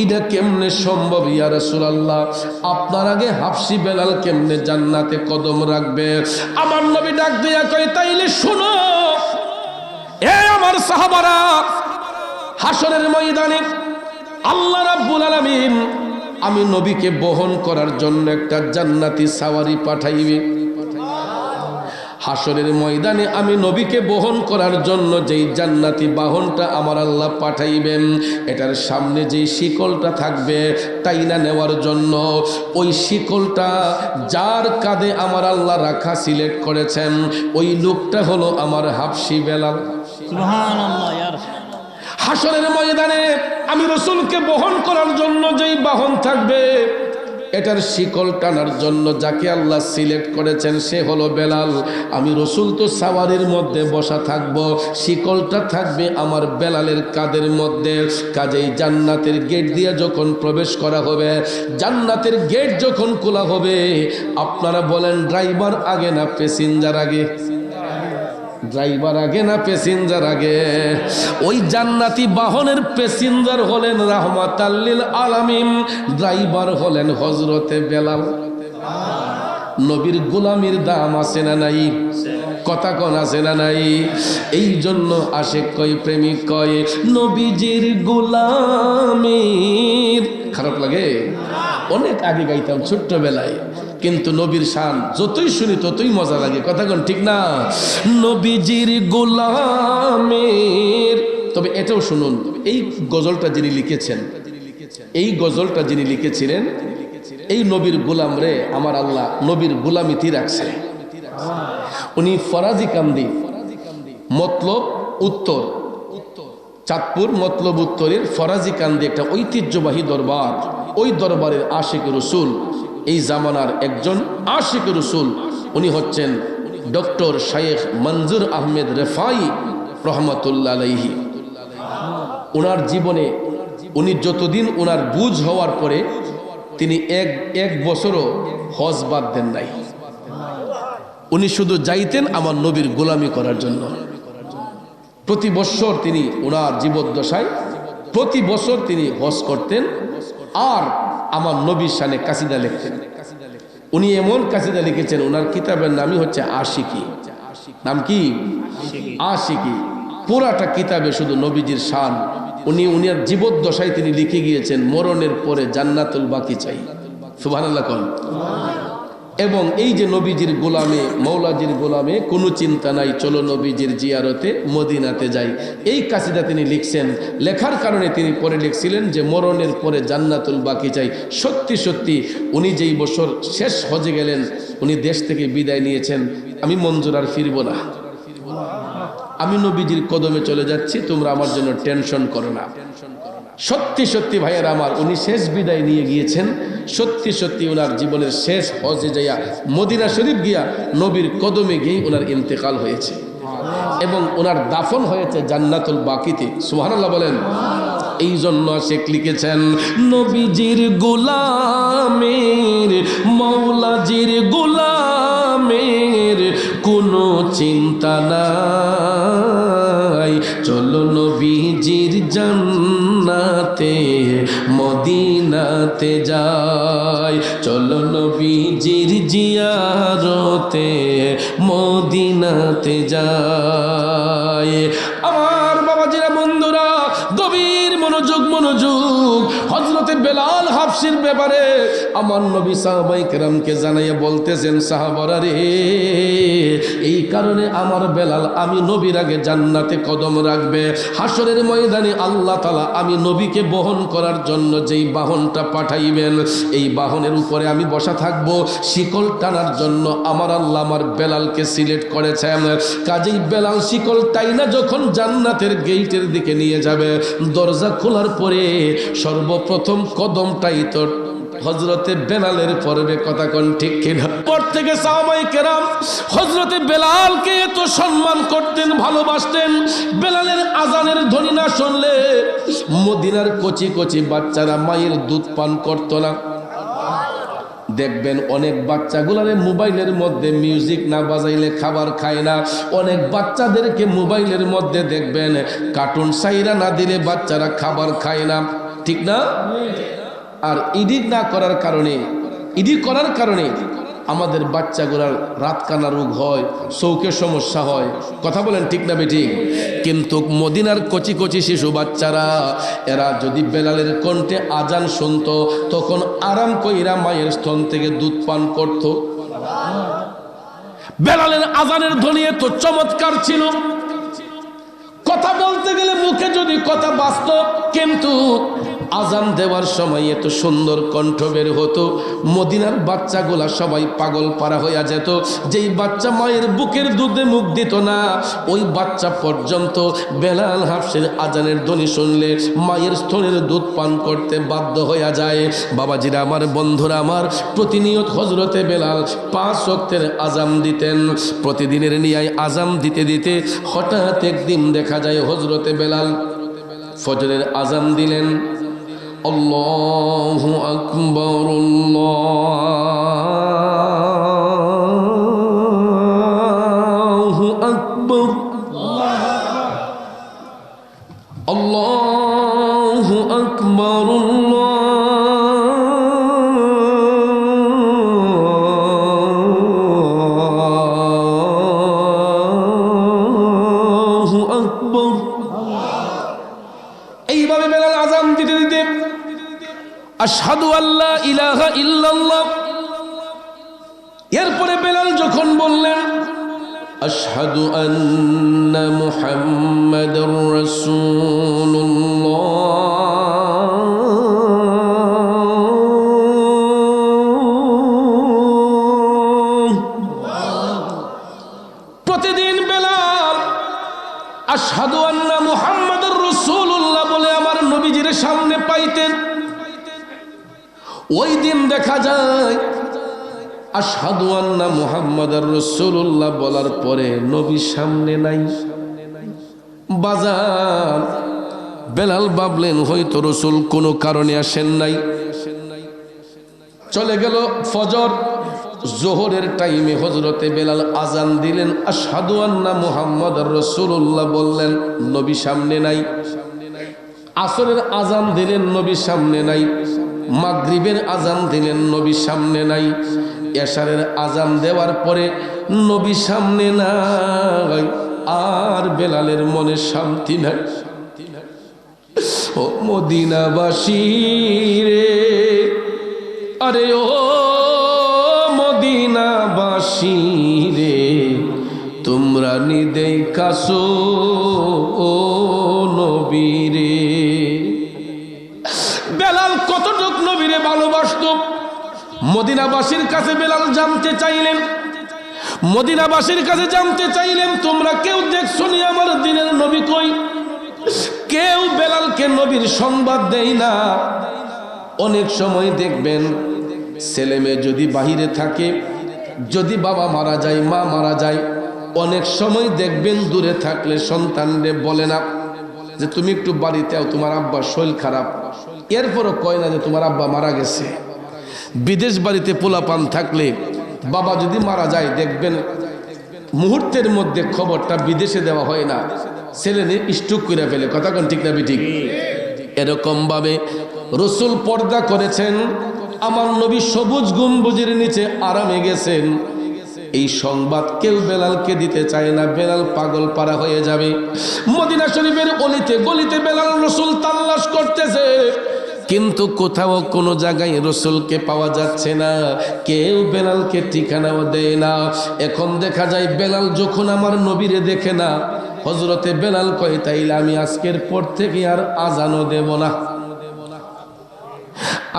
এটা কেমনে সম্ভব ইয়া রাসূলুল্লাহ? আপনার আগে হাবশি বেলাল কেমনে জান্নাতে কদম রাখবে? আমার নবী ডাক দিয়া কয়, তাইলে শোনো এ আমার সাহাবারা, হাসরের ময়দানে আল্লাহ রাব্বুল আলামিন আমি নবীকে বহন করার জন্য একটা জান্নাতি সাওয়ারি পাঠাইবে। হাসরের ময়দানে আমি নবীকে বহন করার জন্য যেই জান্নাতি বাহনটা আমার আল্লাহ পাঠাইবেন, এটার সামনে যেই শিকলটা থাকবে টাইনা নেওয়ার জন্য, ওই শিকলটা যার কাঁধে আমার আল্লাহ রাখা সিলেক্ট করেছেন, ওই লোকটা হলো আমার হাবশি বেলাল। সুবহানাল্লাহ। ইয়া রাসূলুল্লাহ, হাসরের ময়দানে আমি রসুলকে বহন করার জন্য যেই বাহন থাকবে, এটার শিকল টানার জন্য যাকে আল্লাহ সিলেক্ট করেছেন সে হলো বেলাল। আমি রসুল তো সাওয়ারির মধ্যে বসা থাকব, শিকলটা থাকবে আমার বেলালের কাঁধের মধ্যে। কাজেই জান্নাতের গেট দিয়ে যখন প্রবেশ করা হবে, জান্নাতের গেট যখন খোলা হবে, আপনারা বলেন ড্রাইভার আগে না প্যাসেঞ্জার আগে? ড্রাইভার আগে না প্যাসেঞ্জার আগে? ওই জান্নাতি বাহনের প্যাসেঞ্জার হলেন রাহমাতাল লিল আলামিন, ড্রাইভার হলেন হযরতে বেলাল। নবীর গোলামির দাম আছে না নাই? কথা কোন আছে না নাই? এই জন্য আশেক কয়, প্রেমিক কয়, নবীজির গোলামের, খারাপ লাগে? অনেক আগে গাইতাম ছোট্টবেলায়, কিন্তু নবীর শান যতই শুনি ততই মজা লাগে, কথা কোন ঠিক না? নবীজির গোলামের। তবে এটাও শুনুন, এই গজলটা যিনি লিখেছেন, এই গজলটা যিনি লিখেছিলেন, এই নবীর গোলাম রে আমার আল্লাহ নবীর গোলামিতি রাখছে। উনি ফরাজি কান্দি মতলব উত্তর, চাঁদপুর মতলব উত্তরের ফরাজি কান্দি একটা ঐতিহ্যবাহী দরবার, ওই দরবারের আশিক রসুল, এই জামানার একজন আশিক রসুল। উনি হচ্ছেন ডক্টর শায়েখ মঞ্জুর আহমেদ রেফাই রহমতুল্লাহ আলাইহি। ওনার জীবনে উনি যতদিন ওনার বুঝ হওয়ার পরে তিনি এক বছরও হজ বাদ দেন নাই। উনি শুধু যাইতেন আমার নবীর গোলামি করার জন্য। প্রতি বছর তিনি ওনার জীবদ্দশায় প্রতি বছর তিনি হজ করতেন আর আমার নবীর শানে কাসিদা লিখতেন। উনি এমন কাসিদা লিখেছেন, ওনার কিতাবের নামই হচ্ছে আশিকি। নাম কি? আশিকি। পুরাটা কিতাবে শুধু নবীজির শান। উনার জীবদ্দশায় তিনি লিখে গিয়েছেন, মরণের পরে জান্নাতুল বাকি চাই। সুবহানাল্লাহ কোন। এবং এই যে নবীজির গোলামে, মৌলাজির গোলামে কোনো চিন্তা নাই, চলো নবীজির জিয়ারতে মদিনাতে যাই, এই কাসিদা তিনি লিখছেন। লেখার কারণে তিনি পরে লিখছিলেন যে মরণের পরে জান্নাতুল বাকি চাই। সত্যি সত্যি উনি যেই বছর শেষ হজে গেলেন, উনি দেশ থেকে বিদায় নিয়েছেন, আমি মঞ্জুর আর ফিরব না, আমি নবীজির কদমে চলে যাচ্ছি, তোমরা আমার জন্য টেনশন করো না। সত্যি সত্যি ভাইয়ের আমার, উনি শেষ বিদায় নিয়ে গিয়েছেন। সত্যি সত্যি ওনার জীবনের শেষ হজে যাইয়া মদিনা শরীফ গিয়া নবীর কদমে গিয়ে ওনার ইন্তেকাল হয়েছে এবং ওনার দাফন হয়েছে জান্নাতুল বাকিতে। সুবহানাল্লাহ বলেন। এই জন্য শেখ লিখেছেন, নবীজির গোলামের, মৌলাজির গোলামের কোনো চিন্তা নাই, চলো নবীজির জান্নাতে মদিনাতে যাই, চলো নবীজির জিয়ারতে মদিনাতে যাই। আমার বাবাজিরা, বন্ধুরা, গভীর মনোযোগ মনোযোগ। হযরতে বেলাল হাবশির ব্যাপারে আমার নবী সাহাবায়ে কেরামকে জানাইয়া বলতেছেন, সাহাবারা রে, এই কারণে আমার বেলাল আমি নবীর আগে জান্নাতে কদম রাখবে। হাসরের ময়দানে আল্লাহ তাআলা আমি নবীকে বহন করার জন্য যেই বাহনটা পাঠাইবেন, এই বাহনের উপরে আমি বসা থাকব। শিকল টানার জন্য আমার আল্লাহ আমার বেলালকে সিলেক্ট করেছেন। কাজেই বেলাল শিকল টাইনা যখন জান্নাতের গেটের দিকে নিয়ে যাবে, দরজা খোলার পরে সর্বপ্রথম কদমটাই তো হযরতে বেলালের পড়বে, কথা কোন ঠিক কিনা? পর থেকে সাহাবায়ে কেরাম হযরতে বেলালকে এত সম্মান করতেন, ভালোবাসতেন। বেলালের আজানের ধ্বনি না শুনলে মদিনার কচি কচি বাচ্চারা মায়ের দুধ পান করতো না। দেখবেন অনেক বাচ্চাগুলারে মোবাইলের মধ্যে মিউজিক না বাজাইলে খাবার খায় না। অনেক বাচ্চাদেরকে মোবাইলের মধ্যে দেখবেন কার্টুন সাইরা না দিলে বাচ্চারা খাবার খায় না, ঠিক না? আর ইডি না করার কারণে, ইডি করার কারণে আমাদের বাচ্চাগুলার রাতকানা রোগ হয়, চৌকের সমস্যা হয়, কথা বলেন ঠিক না বেঠিক? কিন্তু মদিনার কচি কচি শিশু বাচ্চারা, এরা যদি বেলালের কণ্ঠে আজান শুনতো, তখন আরাম কইরা মায়ের স্তন থেকে দুধ পান করত। বেলালের আজানের ধ্বনি এত চমৎকার ছিল, কথা বলতে গেলে মুখে যদি কথা বাস্তব, কিন্তু আজান দেওয়ার সময় এত সুন্দর কণ্ঠ বের হতো, মদিনার বাচ্চাগুলা সবাই পাগল পারা হইয়া যেত। যেই বাচ্চা মায়ের বুকের দুধে মুখ দিত না, ওই বাচ্চা পর্যন্ত বেলাল হাফসের আজানের ধ্বনি শুনলে মায়ের স্তনের দুধ পান করতে বাধ্য হইয়া যায়। বাবাজিরা আমার, বন্ধুরা আমার, প্রতিনিয়ত হযরতে বেলাল 5 ওয়াক্তের আজান দিতেন। প্রতিদিনের নিয়ায় আজান দিতে দিতে হঠাৎ একদিন দেখা যায় হযরতে বেলাল ফজরের আজান দিলেন। আল্লাহু আকবার, আল্লাহু আকবার, আল্লাহু আকবার, আশহাদু আল্লা ইলাহা ইল্লাল্লাহ। এরপরে বেলাল যখন বললেন আশহাদু আন্না মুহাম্মাদুর রাসূলুল্লাহ, প্রতিদিন বেলাল আশহাদু আন্না মুহাম্মাদুর রাসূলুল্লাহ বলে আমার নবীজির সামনে পাইতেন। ওই দিন দেখা যায় আশহাদু আন্না মুহাম্মাদুর রাসূলুল্লাহ বলার পরে নবী সামনে নাই। বাজার বেলাল ভাবলেন হয়তো রাসূল কোনো কারণে আসেন নাই। চলে গেল ফজর, জোহরের টাইমে হযরতে বেলাল আজান দিলেন, আশহাদু আন্না মুহাম্মাদুর রাসূলুল্লাহ বললেন, নবী সামনে নাই। আসরের আজান দিলেন, নবী সামনে নাই। মাগরিবের আজান দিলেন, নবী সামনে নাই। এশারের আজান দেওয়ার পরে নবী সামনে নাই। আর বেলালের মনে শান্তি নাই। ও মদিনাবাসী রে, আরে ও মদিনাবাসী রে, তোমরা নিদেই কাছো ও নবী রে। বেলাল কতটুক নবীরে ভালোবাসত মদিনাবাসীর কাছে বেলাল জানতে চাইলেন। মদিনাবাসীর কাছে জানতে চাইলেন, তোমরা কেউ দেখছো নি আমার দিনের নবী কই? কেউ বেলালকে নবীর সংবাদ দেয় না। অনেক সময় দেখবেন ছেলে মেয়ে যদি বাহিরে থাকে, যদি বাবা মারা যায়, মা মারা যায়, অনেক সময় দেখবেন দূরে থাকলে সন্তানরে বলে না যে তুমি একটু বাড়িতে আও, তোমার আব্বার শরীর খারাপ। এরপরও কয় না যে তোমার আব্বা মারা গেছে। বিদেশ বাড়িতে পোলাপান থাকলে বাবা যদি মারা যায় দেখবেন মুহূর্তের মধ্যে খবরটা বিদেশে দেওয়া হয় না, ছেলে নিয়ে স্ট্রোক করে ফেলে। কথা কোন ঠিক না ঠিক? এরকম ভাবে রাসূল পর্দা করেছেন। আমার নবী সবুজ গম্বুজের নিচে আরামে গেছেন। এই সংবাদ কেউ বেলালকে দিতে চায় না, বেলাল পাগল পারা হয়ে যাবে। মদিনা শরীফের অলিতে গলিতে বেলাল রাসূল তালাশ করতেছে, কিন্তু কোথাও কোনো জায়গায় রাসূলকে পাওয়া যাচ্ছে না। কেউ বেলালকে ঠিকানাও দেয় না। এখন দেখা যায় বেলাল যখন আমার নবীরে দেখে না, হযরতে বেলাল কয় তাইলে আমি আজকের পর থেকে আর আজানও দেব না,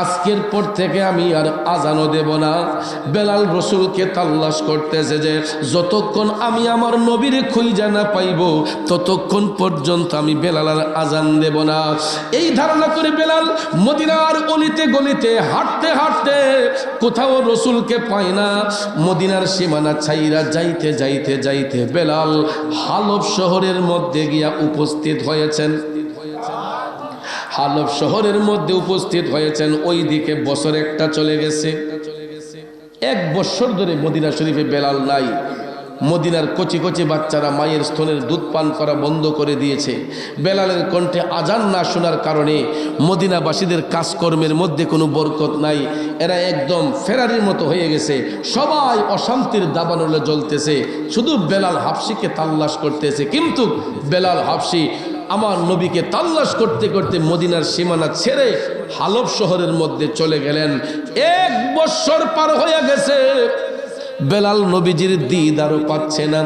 আজকের পর থেকে আমি আর আজানও দেব না। বেলাল রাসূলকে তালাশ করতেছে যে যতক্ষণ আমি আমার নবীরে খুঁজে না পাইব ততক্ষণ পর্যন্ত আমি বেলাল আর আজান দেব না। এই ধারণা করে বেলাল মদিনার অলিতে গলিতে হাঁটতে হাঁটতে কোথাও রাসূলকে পায় না। মদিনার সীমানা ছাইরা যাইতে যাইতে যাইতে বেলাল হালব শহরের মধ্যে গিয়া উপস্থিত হয়েছেন। হালব শহরের মধ্যে উপস্থিত হয়েছেন। ওই দিকে বছর একটা চলে গেছে। 1 বছর ধরে মদিনা শরীফে বেলাল নাই। মদিনার কচি কচি বাচ্চারা মায়ের স্তনের দুধ পান করা বন্ধ করে দিয়েছে। বেলালের কণ্ঠে আজান না শোনার কারণে মদিনাবাসীদের কাজকর্মের মধ্যে কোনো বরকত নাই। এরা একদম ফেরারির মতো হয়ে গেছে। সবাই অশান্তির দাবানলে জ্বলতেছে, শুধু বেলাল হাফসিকে তাল্লাশ করতেছে। কিন্তু বেলাল হাফসি আমার নবীকে তাল্লাশ করতে করতে মদিনার সীমানা ছেড়ে হালব শহরের মধ্যে চলে গেলেন। 1 বছর পার হয়ে গেছে, বেলাল নবীজির দিদারও পাচ্ছে না।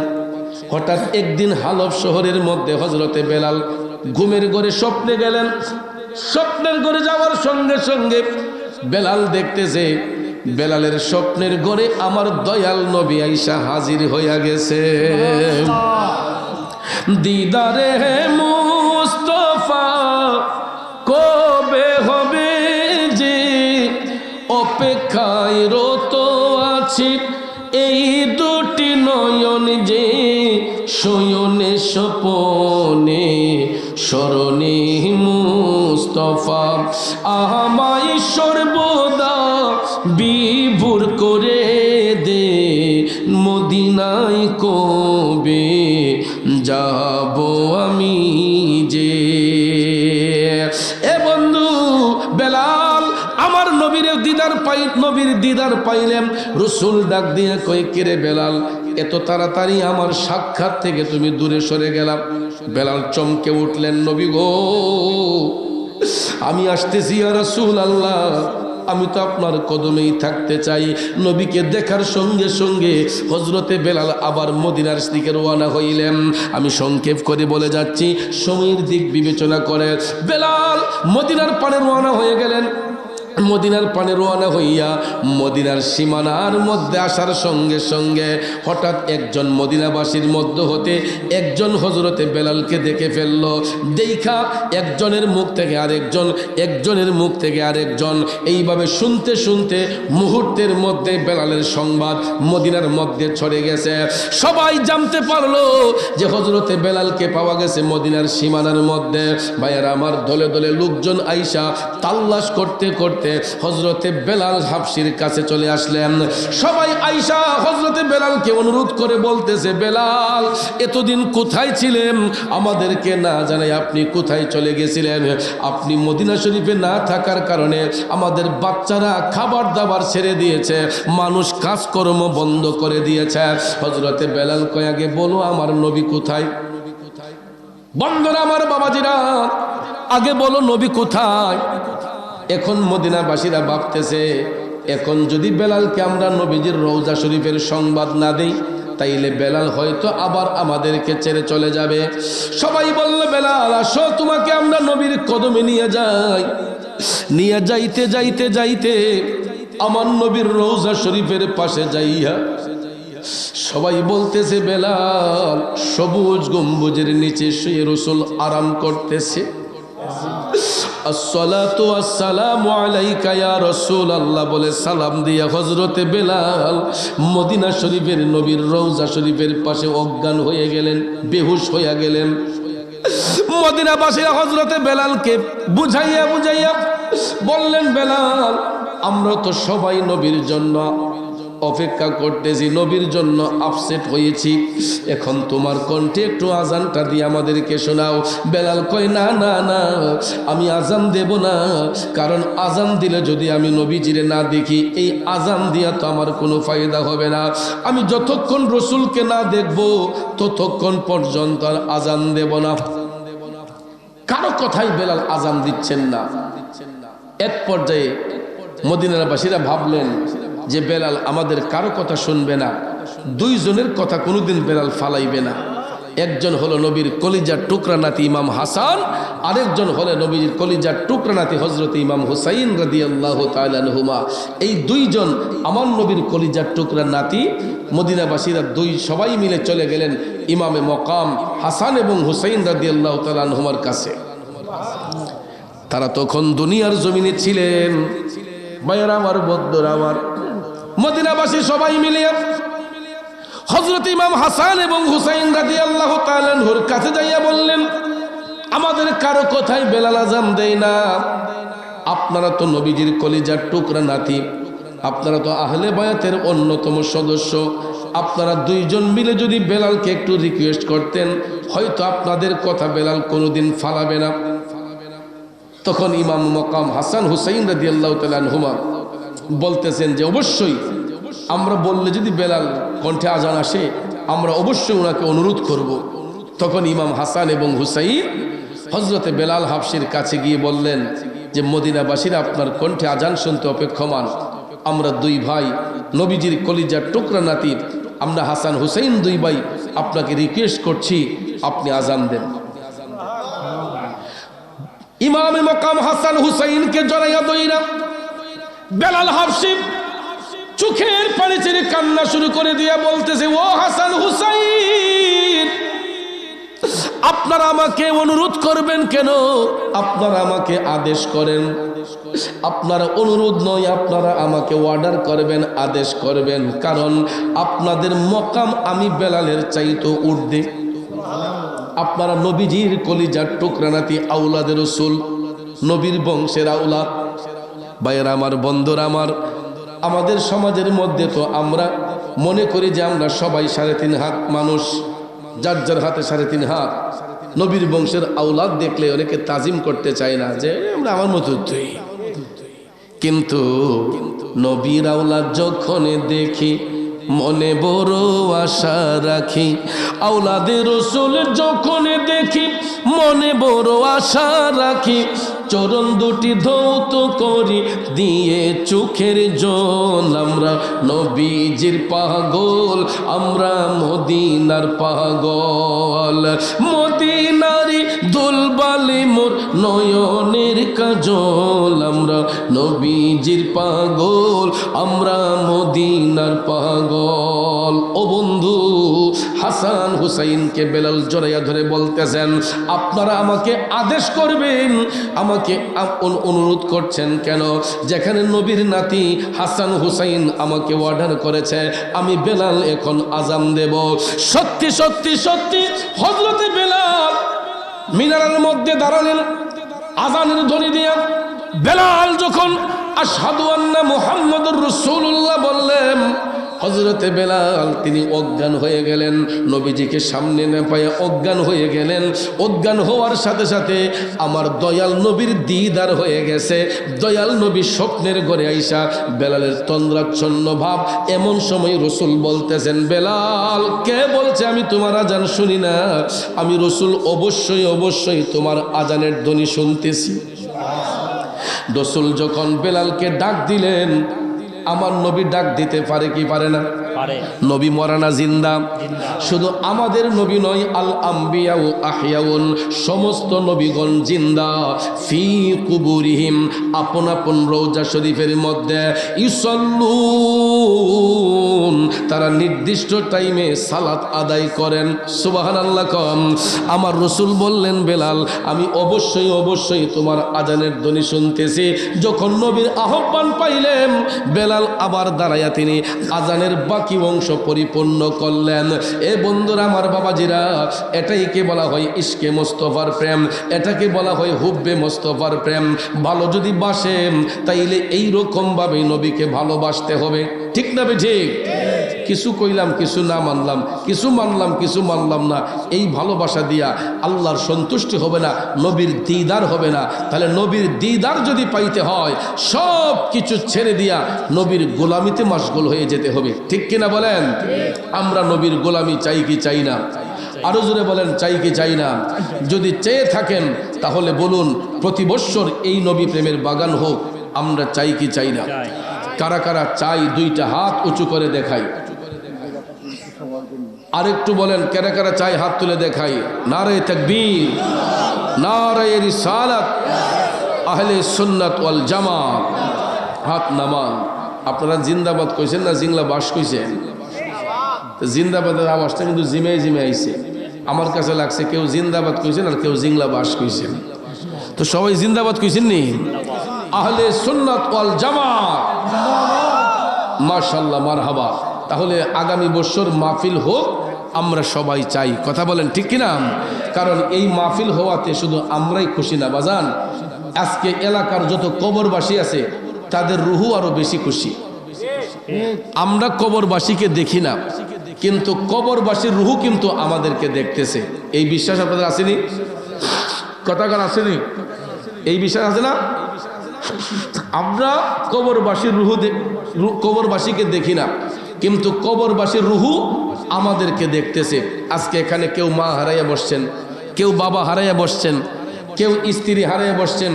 হঠাৎ একদিন হালব শহরের মধ্যে হযরতে বেলাল ঘুমের ঘরে স্বপ্নে গেলেন। স্বপ্নের ঘরে যাওয়ার সঙ্গে সঙ্গে বেলাল দেখতেছে বেলালের স্বপ্নের ঘরে আমার দয়াল নবী আইসা হাজির হইয়া গেছে। দিদারে মুস্তাফা কবে হবে যে, অপেক্ষায় রত আছি এই দুটি নয়ন যে, শয়নে স্বপনে স্মরণে মুস্তাফা আমায় সর্বদা বিভোর করে দে, মদিনায় কবে যাব আমি যে। এ বন্ধু বেলাল আমার নবীর দিদার পাইলেন। রাসূল ডাক দিয়ে কই কিরে বেলাল, এত তাড়াতাড়ি আমার সাক্ষাৎ থেকে তুমি দূরে সরে গেলাম। বেলাল চমকে উঠলেন, নবী গো আমি আসতেছি ইয়া রাসূলুল্লাহ, আমি তো আপনার কদমেই থাকতে চাই। নবীকে দেখার সঙ্গে সঙ্গে হযরতে বেলাল আবার মদিনার দিকে রওনা হইলেন। আমি সংক্ষেপ করে বলে যাচ্ছি, সময়ের দিক বিবেচনা করে বেলাল মদিনার পানে রওনা হয়ে গেলেন। মদিনার পানে রওনা হইয়া মদিনার সীমানার মধ্যে আসার সঙ্গে সঙ্গে হঠাৎ একজন মদিনাবাসীর মধ্য হতে একজন হযরতে বেলালকে দেখে ফেলল। দেখা একজনের মুখ থেকে আরেকজন, একজনের মুখ থেকে আরেকজন, এইভাবে শুনতে শুনতে মুহূর্তের মধ্যে বেলালের সংবাদ মদিনার মধ্যে ছড়ে গেছে। সবাই জানতে পারলো যে হযরতে বেলালকে পাওয়া গেছে মদিনার সীমানার মধ্যে। ভাইয়েরা আমার, দলে দলে লোকজন আইসা তাল্লাশ করতে করতে হযরতে বেলাল হাবশির কাছে চলে আসলেন। সবাই আইসা হযরতে বেলালকে অনুরোধ করে বলতেছে, বেলাল এতদিন কোথায় ছিলেন? আমাদেরকে না জানাই আপনি কোথায় চলে গেছিলেন? আপনি মদিনা শরীফে না থাকার কারণে আমাদের বাচ্চারা খাবার দাবার ছেড়ে দিয়েছে, মানুষ কাজকর্ম বন্ধ করে দিয়েছে। হযরতে বেলাল কয়, আগে বলো আমার নবী কোথায়? বন্ধুরা আমার, বাবাজিরা, আগে বলো নবী কোথায়? এখন মদিনাবাসীরা ভাবতেছে, এখন যদি বেলালকে আমরা নবীজির রওজা শরীফের সংবাদ না দেই, তাইলে বেলাল হয়তো আবার আমাদেরকে ছেড়ে চলে যাবে। সবাই বলল, বেলাল আসো, তোমাকে আমরা নবীর কদমে নিয়ে যাই। নিয়ে যাইতে যাইতে যাইতে আমার নবীর রওজা শরীফের পাশে যাইয়া সবাই বলতেছে, বেলাল সবুজ গম্বুজের নিচে শুয়ে রাসূল আরাম করতেছে। আসসালাতু ওয়াসসালামু আলাইকা ইয়া রাসূলুল্লাহ বলে সালাম দিয়া হযরতে বেলাল মদিনা শরীফের নবীর রওজা শরীফের পাশে অজ্ঞান হয়ে গেলেন, বেহুশ হয়ে গেলেন। মদিনাবাসীরা হযরতে বেলালকে বুঝাইয়া বুঝাইয়া বললেন, বেলাল আমরা তো সবাই নবীর জন্য অপেক্ষা করতেছি, নবীর জন্য আপসেট হয়েছি, এখন তোমার কণ্ঠে একটু আজানটা দিয়ে আমাদেরকে শোনাও। বেলাল কয়, না না না, আমি আজান দেব না, কারণ আজান দিলে যদি আমি নবীজিরে না দেখি, এই আজান দিয়া তো আমার কোনো ফায়দা হবে না। আমি যতক্ষণ রসুলকে না দেখব ততক্ষণ পর্যন্ত আর আজান দেব না। কারো কথাই বেলাল আজান দিচ্ছেন না। এক পর্যায়ে মদিনাবাসীরা ভাবলেন যে বেলাল আমাদের কারো কথা শুনবে না, দুইজনের কথা কোনোদিন বেলাল ফালাইবে না। একজন হলো নবীর কলিজার টুকরা নাতি ইমাম হাসান, আরেকজন হলো নবীর কলিজার টুকরা নাতি হযরত ইমাম হুসাইন রাদিয়াল্লাহু তাআলা আনহুমা। এই দুইজন আমার নবীর কলিজার টুকরা নাতি। মদিনাবাসীরা সবাই মিলে চলে গেলেন ইমামে মকাম হাসান এবং হুসাইন রাদিয়াল্লাহু তাআলা আনহুমার কাছে। তারা তখন দুনিয়ার জমিনে ছিলেন। ভাইয়েরা আমার, বন্ধুরা আমার, মদিনাবাসী সবাই মিলে হযরত ইমাম হাসান এবং হুসাইন রাদিয়াল্লাহু তাআলা আনহুর কাছে যাইয়া বললেন, আমাদের কারো কথাই বেলাল আজান দেয় না। আপনারা তো নবীজির কলিজার টুকরা নাতি, আপনারা তো আহলে বায়াতের অন্যতম সদস্য, আপনারা দুইজন মিলে যদি বেলালকে একটু রিকোয়েস্ট করতেন, হয়তো আপনাদের কথা বেলাল কোনোদিন ফালাবে না। তখন ইমাম মকাম হাসান হুসাইন রাদিয়াল্লাহু তাআলা আনহুমা বলতেছেন যে অবশ্যই আমরা বললে যদি বেলাল কণ্ঠে আজান আসে, আমরা অবশ্যই ওনাকে অনুরোধ করব। তখন ইমাম হাসান এবং হুসাইন হযরতে বেলাল হাবশির কাছে গিয়ে বললেন যে মদিনাবাসীরা আপনার কণ্ঠে আজান শুনতে অপেক্ষমান। আমরা দুই ভাই নবীজির কলিজার টুকরা নাতি, আমরা হাসান হুসাইন দুই ভাই আপনাকে রিকোয়েস্ট করছি, আপনি আজান দেন। ইমামে মকাম হাসান হুসাইনকে জড়াইয়া দইরা বেলাল হাবশি চোখের পানি ছেড়ে কান্না শুরু করে দিয়া বলতেছে, ও হাসান হুসাইন, আপনারা আমাকে অনুরোধ করবেন কেন? আপনারা আমাকে আদেশ করেন। আপনারা অনুরোধ নয়, আপনারা আমাকে অর্ডার করবেন, আদেশ করবেন, কারণ আপনাদের মকাম আমি বেলালের চাইতো ঊর্ধ্বে। আপনারা নবীজির কলিজার টুকরা নাতি, আওলাদে রাসূল, নবীর বংশের আওলাদ। ভাইয়েরা আমার, বন্ধুরা আমার, আমাদের সমাজের মধ্যে তো আমরা মনে করি যে আমরা সবাই 3.5 হাত মানুষ, যার যার হাতে 3.5 হাত। নবীর বংশের আওলাদ দেখলে অনেকে তাজিম করতে চায় না, যে আমরা আমার মতো তুই। কিন্তু নবীর আওলাদ যখন দেখি মনে বড় আশা রাখি, আওলাদে রাসূল যখন দেখি মনে বড় আশা রাখি, চরণ দুটি ধৌত করি দিয়ে চোখের জল। আমরা নবীজির পাগল, আমরা মদিনার পাগল। মদিনারি দুলবালি মোর নয়নের কাজল। আমরা নবীজির পাগল, আমরা মদিনার পাগল। ও বন্ধু, হাসান হুসাইনকে বেলাল জড়াইয়া ধরে বলতেছেন, আপনারা আমাকে আদেশ করবেন, আমাকে অনুরোধ করছেন কেন? যেখানে নবীর নাতি হাসান হুসাইন আমাকে অর্ডার করেছে, আমি বেলাল এখন আজান দেব। সত্যি সত্যি সত্যি হযরতে বেলাল মিনারের মধ্যে দাঁড়ালেন, আজানের ধ্বনি দিয়া বেলাল যখন আশহাদু আন্না মুহাম্মাদুর রাসূলুল্লাহ বললেন, হযরতে বেলাল তিনি অজ্ঞান হয়ে গেলেন, নবীজিকে সামনে না পায়ে অজ্ঞান হয়ে গেলেন। অজ্ঞান হওয়ার সাথে সাথে আমার দয়াল নবীর দিদার হয়ে গেছে। দয়াল নবী স্বপ্নের ঘরে আইসা বেলালের তন্দ্রাচ্ছন্ন ভাব। এমন সময় রসুল বলতেছেন, বেলাল কে বলছে আমি তোমার আজান শুনি না? আমি রসুল অবশ্যই অবশ্যই তোমার আজানের ধ্বনি শুনতেছি। রসুল যখন বেলালকে ডাক দিলেন, আমার নবী ডাক দিতে পারে কি পারে না? নবী মরা না জিন্দা? শুধু আমাদের নবী নয়, আল আম্বিয়া ও আহিয়াউন, সমস্ত নবীগণ জিন্দা। ফি কুবুরিহিম, আপন আপন রওজা শরীফের মধ্যে ইউসাল্লুন, তারা নির্দিষ্ট টাইমে সালাত আদায় করেন। সুবহানাল্লাহ কম। আমার রসুল বললেন, বেলাল আমি অবশ্যই অবশ্যই তোমার আজানের ধ্বনি শুনতেছি। যখন নবীর আহ্বান পাইলেন, বেলাল আবার দাঁড়াইয়া তিনি আজানের বাকি অংশ পরিপূর্ণ করলেন। এ বন্ধুরা আমার, বাবাজিরা, এটাইকে বলা হয় ইশকে মোস্তফার প্রেম, এটাকে বলা হয় হুব্বে মোস্তফার প্রেম। ভালো যদি বাসেন তাইলে এইরকম ভাবে নবীকে ভালোবাসতে হবে, ঠিক না? ঠিক। কিছু কইলাম, কিছু না মানলাম, কিছু মানলাম, কিছু মানলাম না। এই ভালোবাসা দিয়া আল্লাহর সন্তুষ্টি হবে না, নবীর দিদার হবে না। তাহলে নবীর দিদার যদি পাইতে হয়, সব কিছু ছেড়ে দিয়া নবীর গোলামিতে মশগুল হয়ে যেতে হবে, ঠিক কিনা বলেন? আমরা নবীর গোলামি চাই কি চাই না? আরো জোরে বলেন, চাই কি চাই না? যদি চেয়ে থাকেন তাহলে বলুন, প্রতি বৎসর এই নবী প্রেমের বাগান হোক। আমরা চাই কি চাই না? কারা কারা চাই? দুইটা হাত উঁচু করে দেখাই। আরেকটু বলেন, কারা কারা চাই? হাত তুলে দেখাই। নারে তাকবীর, নারে রিসালাত, আহলে সুন্নাত ওয়াল জামাত। হাত নামান। আপনারা জিন্দাবাদ কইছেন না জিংলা বাস কইছেন? জিন্দাবাদের আওয়াজটা কিন্তু জিমে জিমে আইছে। আমার কাছে লাগছে কেউ জিন্দাবাদ কইছেন আর কেউ জিংলা বাস কইছেন। তো সবাই জিন্দাবাদ কইছেন নি? আহলে সুন্নাত ওয়াল জামাত, মাশাআল্লাহ, মারহাবা। তাহলে আগামী বছর মাহফিল হোক, আমরা সবাই চাই। কথা বলেন ঠিক কিনা? কারণ এই মাহফিল হওয়াতে শুধু আমরাই খুশি না বাজান, আজকে এলাকার যত কবরবাসী আছে তাদের রুহু আরো বেশি খুশি। আমরা কবরবাসীকে দেখি না, কিন্তু কবরবাসীর রুহু কিন্তু আমাদেরকে দেখতেছে। এই বিশ্বাস আপনাদের আসেনি? কথা কার আসেনি? এই বিশ্বাস আছে না? আমরা কবরবাসীর কবরবাসীকে দেখি না, কিন্তু কবরবাসীর রুহু আমাদেরকে দেখতেছে। আজকে এখানে কেউ মা হারাইয়া বসছেন, কেউ বাবা হারাইয়া বসছেন, কেউ স্ত্রী হারাইয়া বসছেন,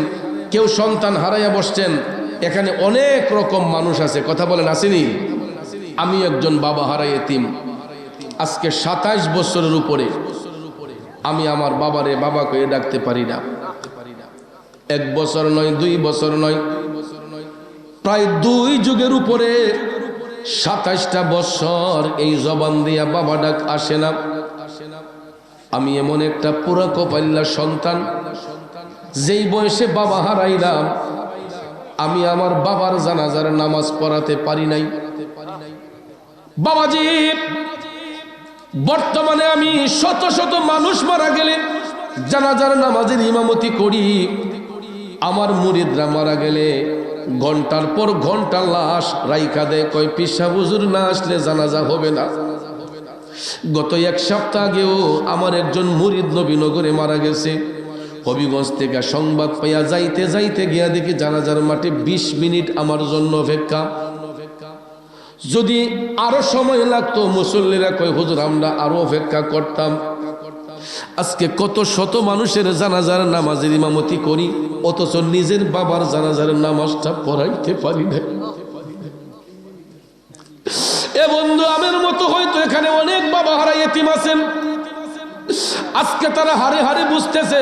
কেউ সন্তান হারাইয়া বসছেন। এখানে অনেক রকম মানুষ আছে। কথা বলেন, আসেনি? আমি একজন বাবা হারাই এতিম। আজকে 27 বছরের উপরে আমি আমার বাবারে বাবা কয়ে ডাকতে পারি না। 1 বছর নয়, 2 বছর নয়, প্রায় 2 যুগের উপরে 27টা বছর এই জবান দিয়া বাবা ডাক আসে না। আমি এমন একটা পুরা কপাল্লা সন্তান, যেই বয়সে বাবা হারাইলাম, আমি আমার বাবার জানাজার নামাজ পড়াতে পারি নাই। বাবাজি, বর্তমানে আমি শত শত মানুষ মারা গেলে জানাজার নামাজের ইমামতি করি। আমার মুরিদরা মারা গেলে ঘন্টার পর ঘন্টা লাশ রাইখা দেয়, কয় পিসা হুজুর না আসলে জানাজা হবে না। গত 1 সপ্তাহ আগেও আমার একজন মুরিদ নবীনগরে মারা গেছে। হবিগঞ্জ থেকে সংবাদ পাইয়া যাইতে যাইতে গিয়া দেখি জানাজার মাঠে 20 মিনিট আমার জন্য অপেক্ষা। যদি আরো সময় লাগতো, মুসল্লিরা কয় হুজুর আমরা আরো অপেক্ষা করতাম। আজকে কত শত মানুষের জানাজার নামাজের ইমামতি করি, অথচ নিজের বাবার জানাজার নামাজটা পড়াইতে পারি না। এ বন্ধু, আমার মতো হয়তো এখানে অনেক বাবা হারা ইতিম আছেন, আজকে তারা হারে হারে বুঝতেছে